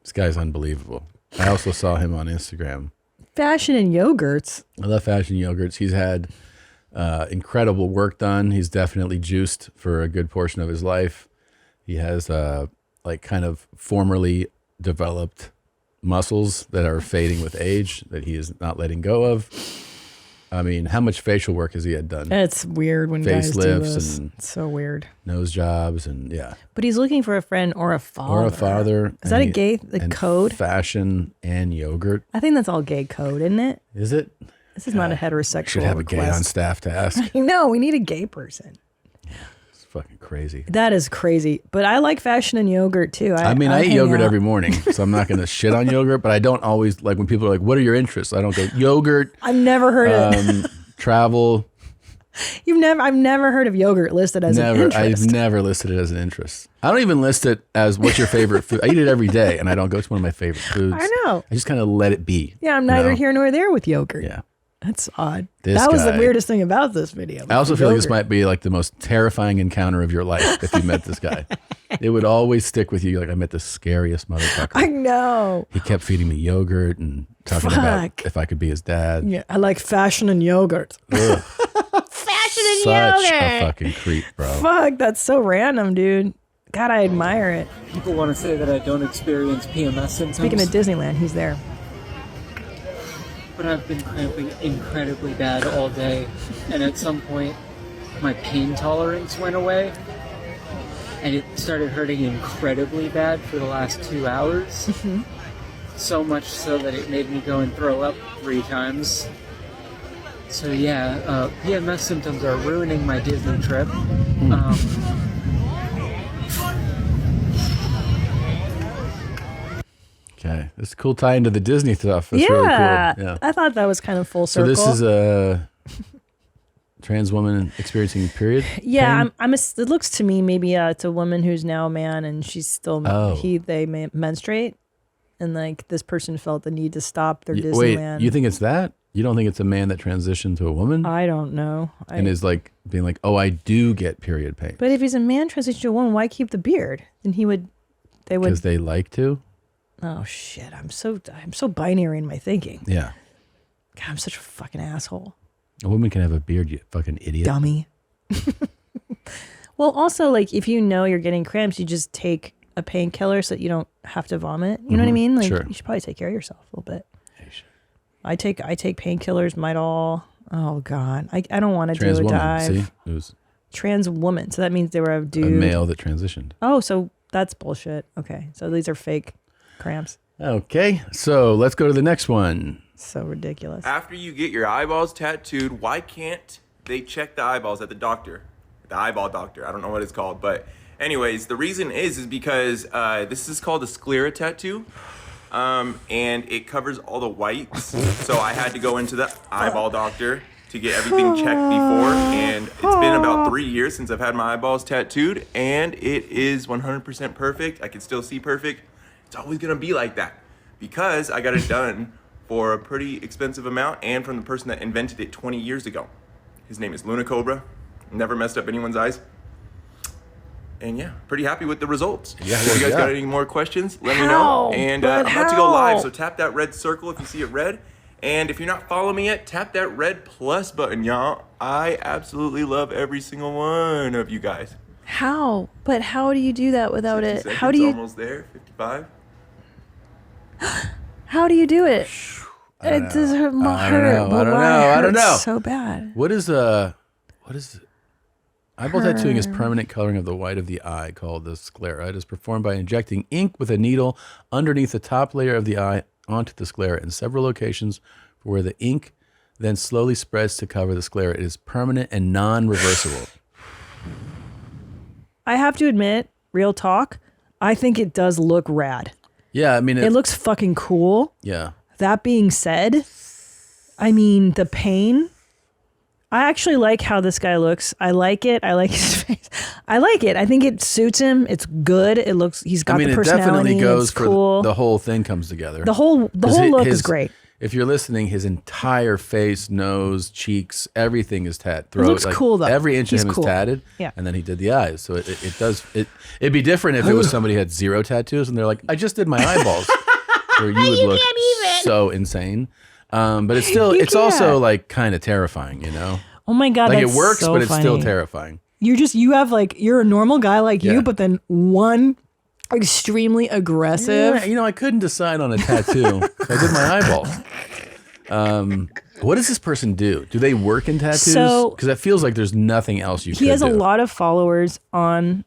This guy's unbelievable. I also saw him on Instagram. Fashion and yogurts. I love fashion yogurts. He's had incredible work done. He's definitely juiced for a good portion of his life. He has kind of formerly developed muscles that are fading with age that he is not letting go of. I mean, how much facial work has he had done? It's weird when guys do facelifts this. and It's so weird. nose jobs and But he's looking for a friend or a father. or a father. Is that a gay and code? Fashion and yogurt. I think that's all gay code, isn't it? Is it? This is not a heterosexual Should have a gay on request. staff to ask. No, we need a gay person. It's fucking crazy. That is crazy. But I like fashion and yogurt too. I eat yogurt every morning, so I'm not going to shit on yogurt, but I don't always, like when people are like, what are your interests? I don't go, yogurt. I've never heard it. Travel. I've never heard of yogurt listed as an interest. I've never listed it as an interest. I don't even list it as what's your favorite food. I eat it every day, and I don't go to one of my favorite foods. I know. I just kind of let it be. Yeah, I'm neither here nor there with yogurt. Yeah. That's odd. This was the guy- weirdest thing about this video. I also the feel like this yogurt. might be like the most terrifying encounter of your life if you met this guy. It would always stick with you. Like, I met the scariest motherfucker. I know. He kept feeding me yogurt and talking about if I could be his dad. Yeah, I like fashion and yogurt. Ugh, Fashion and such yogurt. a fucking creep, bro. Fuck, that's so random, dude. God, I admire it. People want to say that I don't experience PMS symptoms. Speaking of Disneyland, he's there. But I've been cramping incredibly bad all day, and at some point, my pain tolerance went away, and it started hurting incredibly bad for the last 2 hours. So much so that it made me go and throw up 3 times. So yeah, PMS symptoms are ruining my Disney trip. Okay, it's a cool tie into the Disney stuff. That's Yeah, really cool. Yeah, I thought that was kind of full so circle. this is a trans woman experiencing period. Yeah, pain? it looks to me maybe it's a woman who's now a man and she's still they menstruate, and like this person felt the need to stop their Disneyland. Wait, you think it's that? You don't think it's a man that transitioned to a woman I don't know. and is like being like, oh, I do get period pain But if he's a man transitioned to a woman, why keep the beard? Then they would. because they like to. Oh shit! I'm so binary in my thinking. Yeah. God, I'm such a fucking asshole. A woman can have a beard, you fucking idiot. Dummy. Well, also, like, if you know you're getting cramps, you just take a painkiller so that you don't have to vomit. You know what I mean? Like, Sure. you should probably take care of yourself a little bit. I take painkillers, Midol. Oh God, I don't want to do a Trans woman. dive. See, it was Trans woman. So that means they were a dude. a male that transitioned. Oh, so that's bullshit. Okay, so these are fake cramps. Okay, so let's go to the next one. So ridiculous. After you get your eyeballs tattooed, why can't they check the eyeballs at the doctor? The eyeball doctor. I don't know what it's called. But anyways, the reason is because this is called a sclera tattoo. And it covers all the whites. So I had to go into the eyeball doctor to get everything checked before. And it's been about 3 years since I've had my eyeballs tattooed. And it is 100% perfect. I can still see perfect. It's always going to be like that. Because I got it done for a pretty expensive amount and from the person that invented it 20 years ago. His name is Luna Cobra. Never messed up anyone's eyes. And yeah, pretty happy with the results. Yeah, So if you guys got any more questions, let me know. And I'm about to go live, so tap that red circle if you see it red. And if you're not following me yet, tap that red plus button, y'all. I absolutely love every single one of you guys. How? But how do you do that without 60 it? seconds, How do you? Almost there, 55. How do you do it? It does hurt. I don't know. So bad. What is eyeball tattooing is permanent coloring of the white of the eye called the sclera. It is performed by injecting ink with a needle underneath the top layer of the eye onto the sclera in several locations where the ink then slowly spreads to cover the sclera. It is permanent and non-reversible. I have to admit, real talk, I think it does look rad. Yeah, I mean it looks fucking cool. Yeah. That being said, I mean the pain. I actually like how this guy looks. I like it. I like his face. I like it. I think it suits him. It's good. It looks. He's got the personality. It definitely goes it's cool. for the whole thing comes together. The whole look is great. If you're listening, his entire face, nose, cheeks, everything is tatted. It looks cool though. Every inch He's of him cool. is tatted. Yeah. And then he did the eyes. So it'd be different if it was somebody who had 0 tattoos and they're like, I just did my eyeballs. Where you would look so insane. But it's also like kind of terrifying, you know? Oh my God, like that's it works, so but it's still funny. terrifying. You're a normal guy like Yeah. you, but then one extremely aggressive. Yeah, you know, I couldn't decide on a tattoo. So I did my eyeballs. What does this person do? Do they work in tattoos? So- Because it feels like there's nothing else you He could has do. a lot of followers on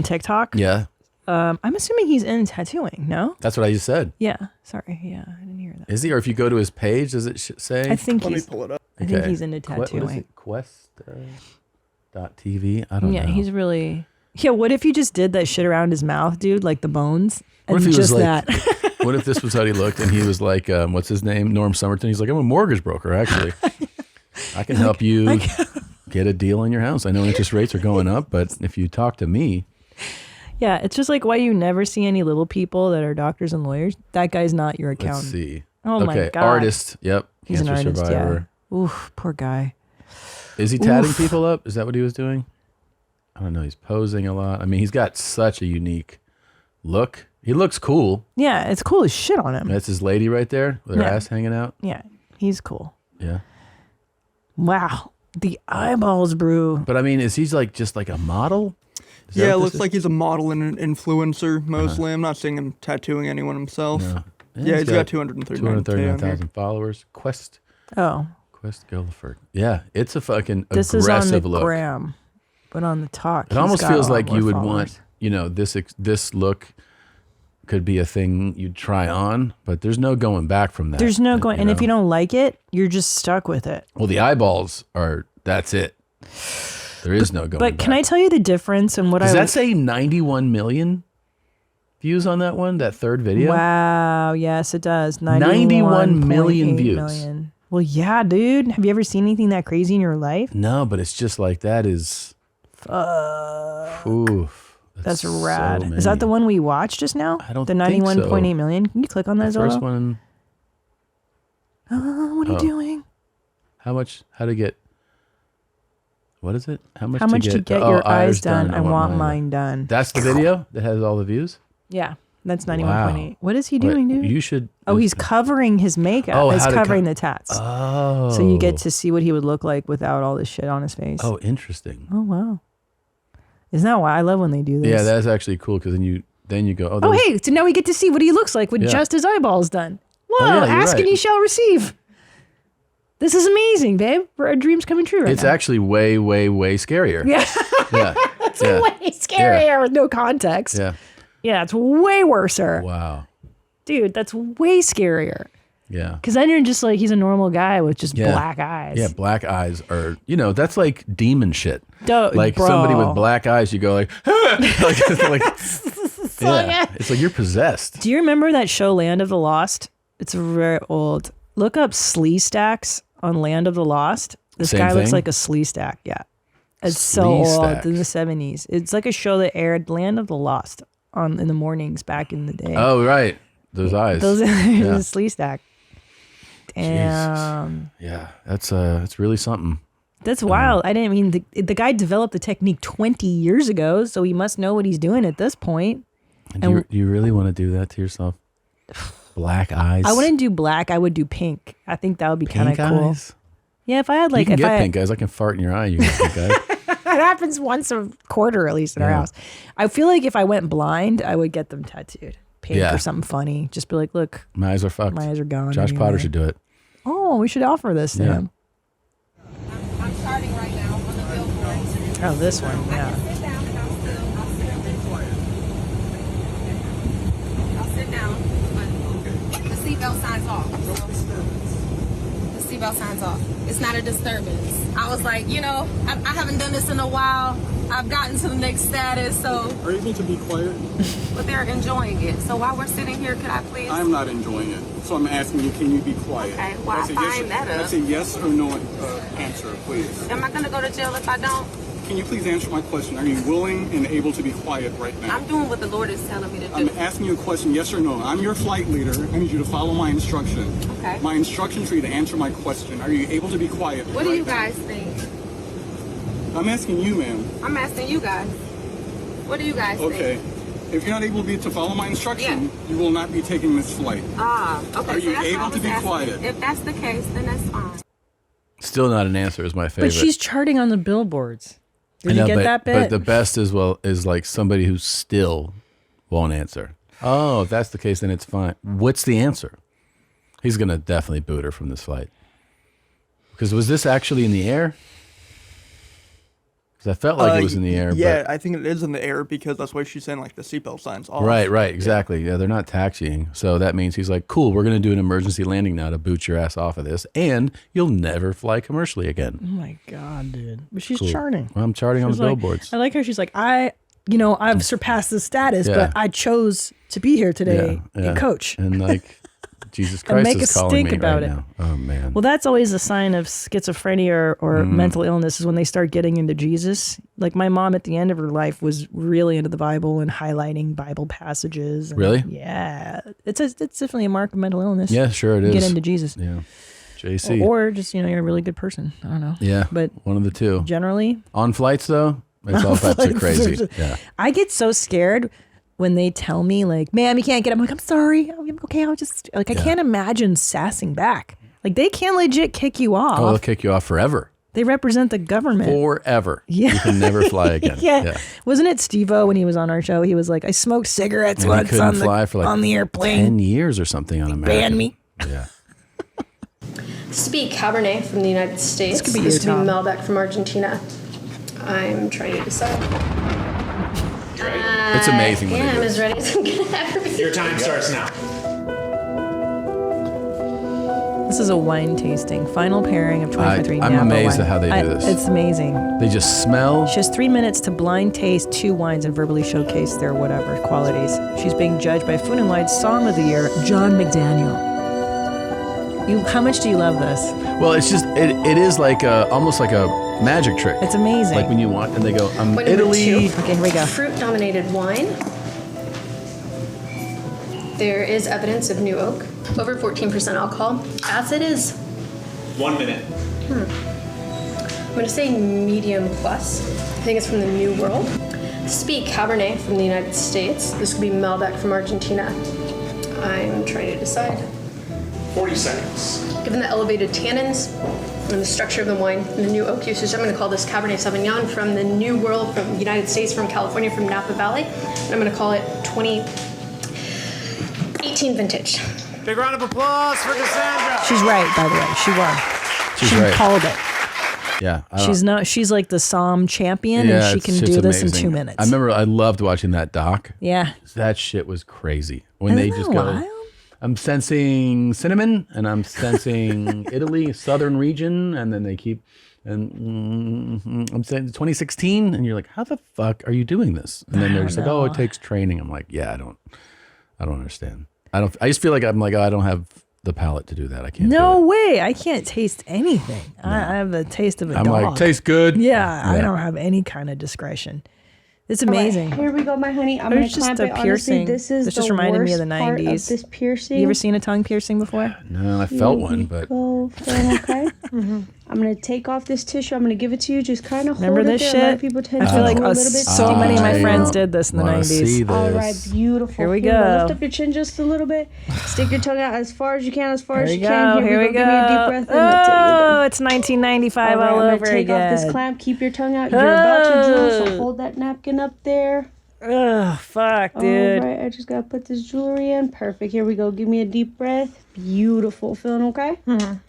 TikTok. Yeah, I'm assuming he's in tattooing. No. that's what I just said. Yeah. Sorry. Yeah, I didn't hear that. Is he? Or if you go to his page, does it say? I think Let me he's. pull it up. I think Okay. he's into What is tattooing. it? Quest .tv? I don't know. Yeah, he's really. Yeah. What if you just did that shit around his mouth, dude? Like the bones. What And if he was just like, that. what if this was how he looked and he was like, what's his name? Norm Somerton. He's like, I'm a mortgage broker, actually. I can help you get a deal on your house. I know interest rates are going up, but if you talk to me. Yeah, it's just like why you never see any little people that are doctors and lawyers. That guy's not your accountant. Let's see. Oh my Okay, God. artist. Yep. He's an Cancer artist, survivor. yeah. Oof, poor guy. Is he tatting Oof. people up? Is that what he was doing? I don't know. He's posing a lot. I mean, he's got such a unique look. He looks cool. Yeah, it's cool as shit on him. That's his lady right there with her Yeah. ass hanging out. Yeah, he's cool. Yeah. Wow. The eyeballs, brew. But I mean, is he like just like a model? Is that Yeah, it what this looks is? like he's a model and an influencer mostly. I'm not seeing him tattooing anyone himself. No. Yeah, he's got 239,000 followers. Quest Oh. Guilford. Yeah, it's a fucking This is on the aggressive look. gram, but on the talk. It almost he's got feels a lot like more you would followers. want, this look could be a thing you'd try on, but there's no going back from that. There's no going, and if know? you don't like it, you're just stuck with it. Well, the eyeballs that's it. There is no going But back. can I tell you the difference in what Does I that say 91 million views on that one, that third video? Wow, yes, it does. 91 million 91.8 views. million. Well, yeah, dude. Have you ever seen anything that crazy in your life? No, but it's just like that is. Oof. That's so rad. many. Is that the one we watched just now? I don't the think so. 91.8 million. Can you click on that? The first Zolo? one. What are you doing? How to get. What is it? How much to get your eyes done? I want mine done. That's the video that has all the views? Yeah. That's 91.8. What is he doing, dude? You should. Oh, he's covering his makeup. Oh, he's how to covering the tats. Oh. So you get to see what he would look like without all this shit on his face. Oh, interesting. Oh, wow. Isn't that why I love when they do this? Yeah, that's actually cool because then you go, Oh, hey, so now we get to see what he looks like with just his eyeballs done. Whoa, yeah, you're ask and right. you shall receive. This is amazing, babe. Our dream's coming true right It's now. actually way, way, way scarier. Yeah. Yeah. It's way scarier with no context. Yeah. Yeah, it's way worser. Wow. Dude, that's way scarier. Yeah. Because then you're just like, he's a normal guy with just Yeah. black eyes. Yeah, black eyes are, that's like demon shit. Like bro. somebody with black eyes, you go like, yeah. It's like you're possessed. Do you remember that show Land of the Lost? It's very old. Look up Slee Stacks on Land of the Lost. This Same guy looks thing? like a Slee Stack. Yeah. It's so Slee old, Stacks. in the 70s. It's like a show that aired Land of the Lost in the mornings back in the day. Oh, right. Those eyes. Those Yeah. Slee Stack. Damn. Yeah, that's really something. That's wild. I didn't mean the guy developed the technique 20 years ago, so he must know what he's doing at this point. Do you really want to do that to yourself? Black eyes. I wouldn't do black. I would do pink. I think that would be kind of Pink cool. eyes? Yeah, if I had You like, can if get I pink eyes. I can fart in your eye. You can get pink eyes. it happens once a quarter at least in our Yeah. house. I feel like if I went blind, I would get them tattooed pink Yeah. or something funny. Just be like, look, My eyes are fucked. my eyes are gone. Josh anyway. Potter should do it. Oh, we should offer this to Yeah. him. I'm starting right now on the billboard. Oh, this one, yeah. I'll sit down, but the seatbelt signs off. The seatbelt signs off. It's not a disturbance. I was like, I haven't done this in a while. I've gotten to the next status, so. Are you able to be quiet? But they're enjoying it. So while we're sitting here, could I please? I'm not enjoying it. So I'm asking you, can you be quiet? Okay, well, I find that up. That's a yes or no answer, please. Am I going to go to jail if I don't? Can you please answer my question? Are you willing and able to be quiet right now? I'm doing what the Lord is telling me to do. I'm asking you a question, yes or no. I'm your flight leader. I need you to follow my instruction. Okay. My instruction for you to answer my question. Are you able to be quiet What do right you now? guys think? I'm asking you, ma'am. I'm asking you guys. What do you guys Okay. think? If you're not able to follow my instruction, you will not be taking this flight. Okay. Are you so that's able what I to was be asking. quiet? If that's the case, then that's fine. Still not an answer is my favorite. But she's charting on the billboards. Did I know, you get but, that bit? But the best is like somebody who still won't answer. Oh, if that's the case, then it's fine. What's the answer? He's gonna definitely boot her from this flight. Because was this actually in the air? Because I felt like it was in the air. Yeah, I think it is in the air because that's why she's saying like the seatbelt signs off. Right, exactly. Yeah, they're not taxiing. So that means he's like, cool, we're going to do an emergency landing now to boot your ass off of this, and you'll never fly commercially again. Oh my God, dude. But she's Cool. charting. Well, I'm charting on She's the like- billboards. I like how she's like, I've surpassed the status, Yeah. but I chose to be here today and coach. And like, Jesus And Christ make is a calling stink me about right it. now. Oh, man. Well, that's always a sign of schizophrenia or mental illness is when they start getting into Jesus. Like my mom at the end of her life was really into the Bible and highlighting Bible passages. And Really? Yeah. It's definitely a mark of mental illness. Yeah, sure it is. Get into Jesus. Yeah. JC. Or just, you're a really good person. I don't know. Yeah, But one of the two. generally, On flights, though, it's all types of crazy. Yeah. I get so scared when they tell me like, ma'am, you can't get. I'm like, I'm sorry. I'm okay. I'll just like, I can't imagine sassing back. Like they can legit kick you off. Oh, they'll kick you off forever. They represent the government. Forever. Yeah. You can never fly again. Yeah. Wasn't it Steve-O when he was on our show? He was like, I smoked cigarettes And he once couldn't fly for like on the airplane. 10 years or something on American. Banned me. Yeah. This would be Cabernet from the United States. This could be This you, would be Tom. Malbec from Argentina. I'm trying to decide. It's amazing when Yeah, they I'm do as ready as I'm gonna ever be. Your time starts now. This is a wine tasting. Final pairing of 2023 I'm Napa amazed wine. at how they do this. It's amazing. They just smell. She has 3 minutes to blind taste 2 wines and verbally showcase their whatever qualities. She's being judged by Food & Wine's Song of the Year, John McDaniel. How much do you love this? Well, it's just, it is like almost like a magic trick. It's amazing. Like when you want, and they go, Point number Italy. 2. Okay, here we go. Fruit-dominated wine. There is evidence of new oak. Over 14% alcohol. Acid is 1 minute. I'm going to say medium plus. I think it's from the New World. This would be Cabernet from the United States. This could be Malbec from Argentina. I'm trying to decide. 40 seconds. Given the elevated tannins and the structure of the wine and the new oak usage, I'm going to call this Cabernet Sauvignon from the New World, from the United States, from California, from Napa Valley. And I'm going to call it 2018 vintage. Big round of applause for Cassandra. She's right, by the way. She won. She's she right. called it. Yeah. She's like the Somm champion, and she can do this in 2 minutes. I remember I loved watching that doc. Yeah. That shit was crazy. When Isn't they just that go, wild? I'm sensing cinnamon and I'm sensing Italy, southern region, and then they keep, and I'm saying 2016, and you're like, how the fuck are you doing this? And then they're just like, oh, it takes training. I'm like, yeah, I don't understand. I just feel like I'm like, oh, I don't have the palate to do that. I can't. No way. I can't taste anything. I have the taste of a I'm dog. like, tastes good. Yeah, I Yeah. don't have any kind of discretion. It's amazing. All right, here we go, my honey. I'm It going was to just clamp a it. piercing. Honestly, this is This just the reminded me worst of the part 90s. of this piercing. You ever seen a tongue piercing before? No, I felt one, but Go, okay. I'm going to take off this tissue. I'm going to give it to you. Just kind of hold Remember it this there. shit? A lot of people tend I to feel like go a little bit so many of my friends did this in the wanna 90s. see All this. right, beautiful. Here we go. go. Lift up your chin just a little bit. Stick your tongue out as far as you can, as far Here as we you can. go. Here we go. Give me a deep breath in. Oh, it's 1995 right, all I'm over gonna take again. off this clamp. Keep your tongue out. You're about to drool, so hold that napkin up there. Ugh, fuck, dude. All right, I just gotta put this jewelry in. Perfect. Here we go. Give me a deep breath. Beautiful. Feeling okay? Just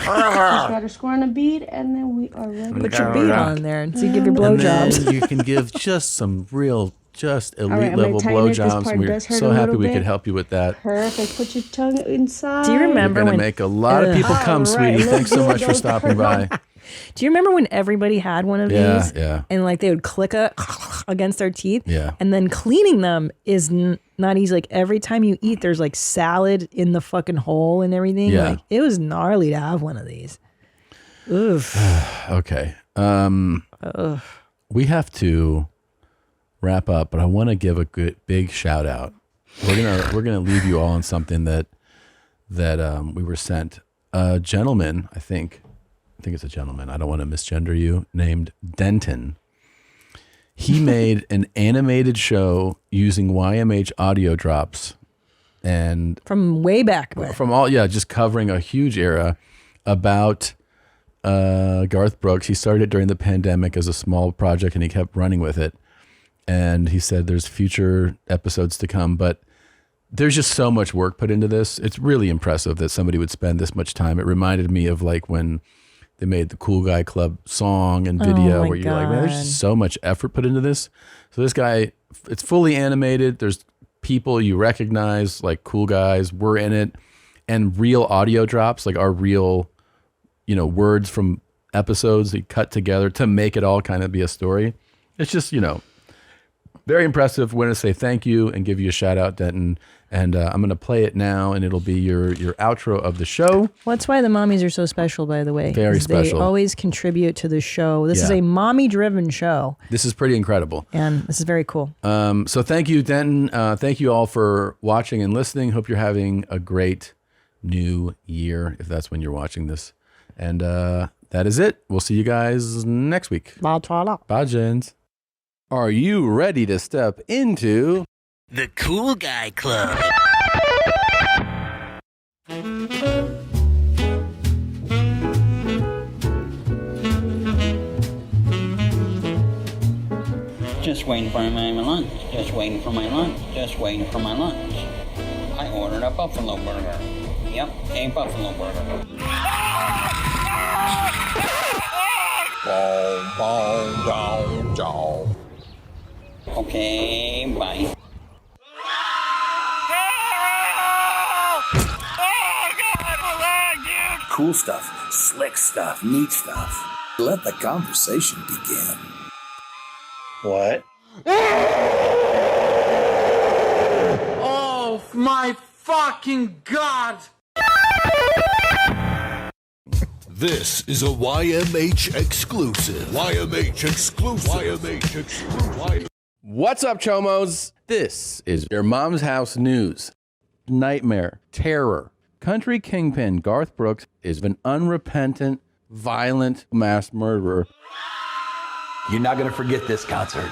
gotta score on a bead, and then we are ready. Put your bead on there and so you give your and blowjobs. then you can give just some real, just elite right, I'm gonna level tighten it. This blowjobs. part We're does hurt so a happy little we bit. could help you with that. Perfect. Put your tongue inside. Do you remember You're gonna when make a lot of people come, sweetie. Thanks so much for stopping by. Do you remember when everybody had one of Yeah, these? yeah. And like they would click against their teeth. Yeah. And then cleaning them is not easy. Like every time you eat, there's like salad in the fucking hole and everything. Yeah. Like it was gnarly to have one of these. Oof. Okay. We have to wrap up, but I want to give a good big shout out. We're gonna leave you all on something that we were sent. A gentleman, I think it's a gentleman. I don't want to misgender you. Named Denton. He made an animated show using YMH audio drops, and From way back when. just covering a huge era about Garth Brooks. He started it during the pandemic as a small project, and he kept running with it. And he said there's future episodes to come, but there's just so much work put into this. It's really impressive that somebody would spend this much time. It reminded me of like when they made the Cool Guy Club song and video where you're like, man, there's just so much effort put into this. So this guy, it's fully animated. There's people you recognize, like cool guys, were in it, and real audio drops, like our real, words from episodes that cut together to make it all kind of be a story. It's just, very impressive. Want to say thank you and give you a shout out, Denton. And I'm going to play it now, and it'll be your outro of the show. Well, that's why the mommies are so special, by the way. Very 'cause special. They always contribute to the show. This is Yeah. a mommy-driven show, This is pretty incredible. and this is very cool. So thank you, Denton. Thank you all for watching and listening. Hope you're having a great new year, if that's when you're watching this. And that is it. We'll see you guys next week. Bye, Jens. Are you ready to step into The Cool Guy Club? Just waiting for my lunch. Just waiting for my lunch. Just waiting for my lunch. I ordered a buffalo burger. Yep, a buffalo burger. Okay, bye. Cool stuff, slick stuff, neat stuff. Let the conversation begin. What? Oh my fucking god! This is a YMH exclusive. YMH exclusive. YMH exclusive. What's up, Chomos? This is your mom's house news. Nightmare, terror. Country kingpin Garth Brooks is an unrepentant, violent mass murderer. You're not going to forget this concert.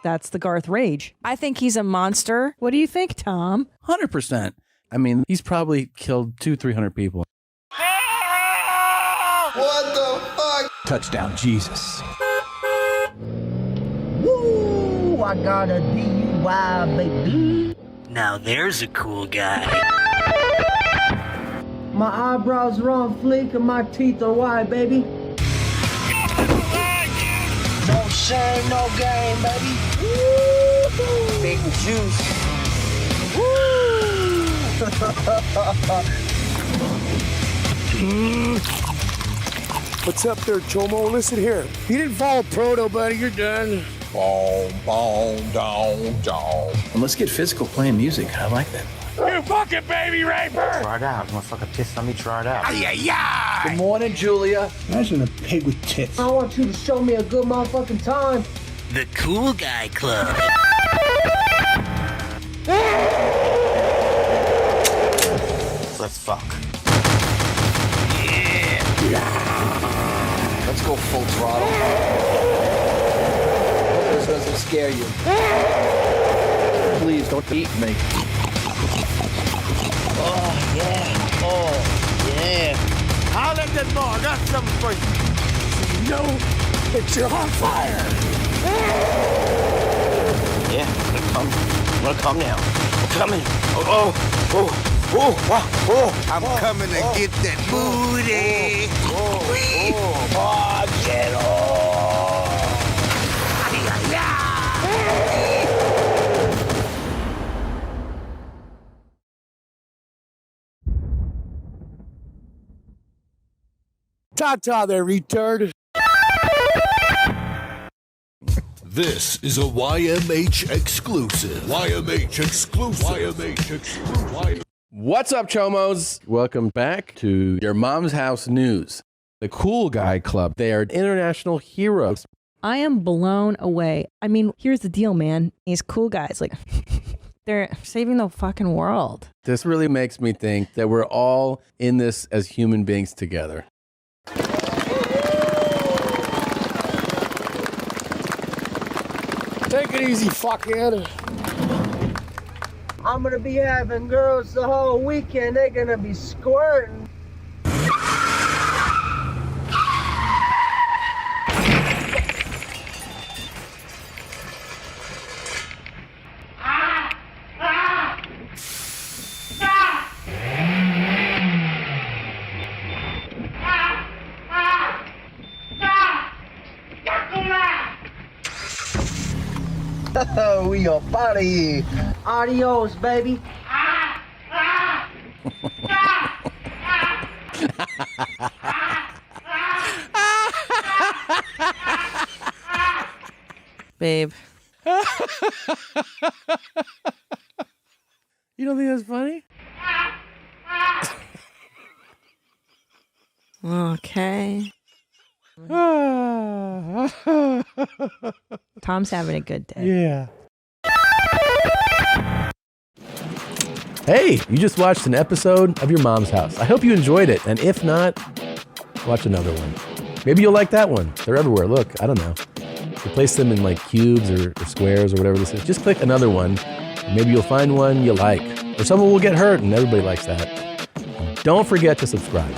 That's the Garth Rage. I think he's a monster. What do you think, Tom? 100%. I mean, he's probably killed 200-300 people. What the fuck? Touchdown, Jesus. Woo! I got a DUI, baby. Now there's a cool guy. My eyebrows are on fleek and my teeth are white, baby. No shame, no game, baby. Woo! Big juice. Woo! What's up there, Chomo? Listen here. You didn't follow proto, buddy. You're done. Boom, boom, down, down. And let's get physical playing music. I like that. You fucking baby raper! Try it out. Motherfucker pissed on me, try it out. Yeah. Good morning, Julia. Imagine a pig with tits. I want you to show me a good motherfucking time. The Cool Guy Club. Let's fuck. Yeah. Let's go full throttle. Hope this doesn't scare you. Please don't eat me. Oh, yeah. Oh, yeah. I'll let that more. I got something for you. So you know that you're on fire. Yeah, I'm gonna come now. I'm coming. Oh. I'm coming to get that booty. Get on. Ta-ta there, retard. This is a YMH exclusive. YMH exclusive. YMH exclusive. What's up, Chomos? Welcome back to your mom's house news. The Cool Guy Club. They are international heroes. I am blown away. I mean, here's the deal, man. These cool guys, like, they're saving the fucking world. This really makes me think that we're all in this as human beings together. Take it easy, fuckhead. I'm gonna be having girls the whole weekend. They're gonna be squirting. We are party. Adios, baby. Babe. You don't think that's funny? Okay. Tom's having a good day. Yeah. Hey, you just watched an episode of Your Mom's House. I hope you enjoyed it. And if not, watch another one. Maybe you'll like that one. They're everywhere. Look, I don't know. You place them in like cubes or squares or whatever this is. Just click another one. Maybe you'll find one you like. Or someone will get hurt and everybody likes that. Don't forget to subscribe.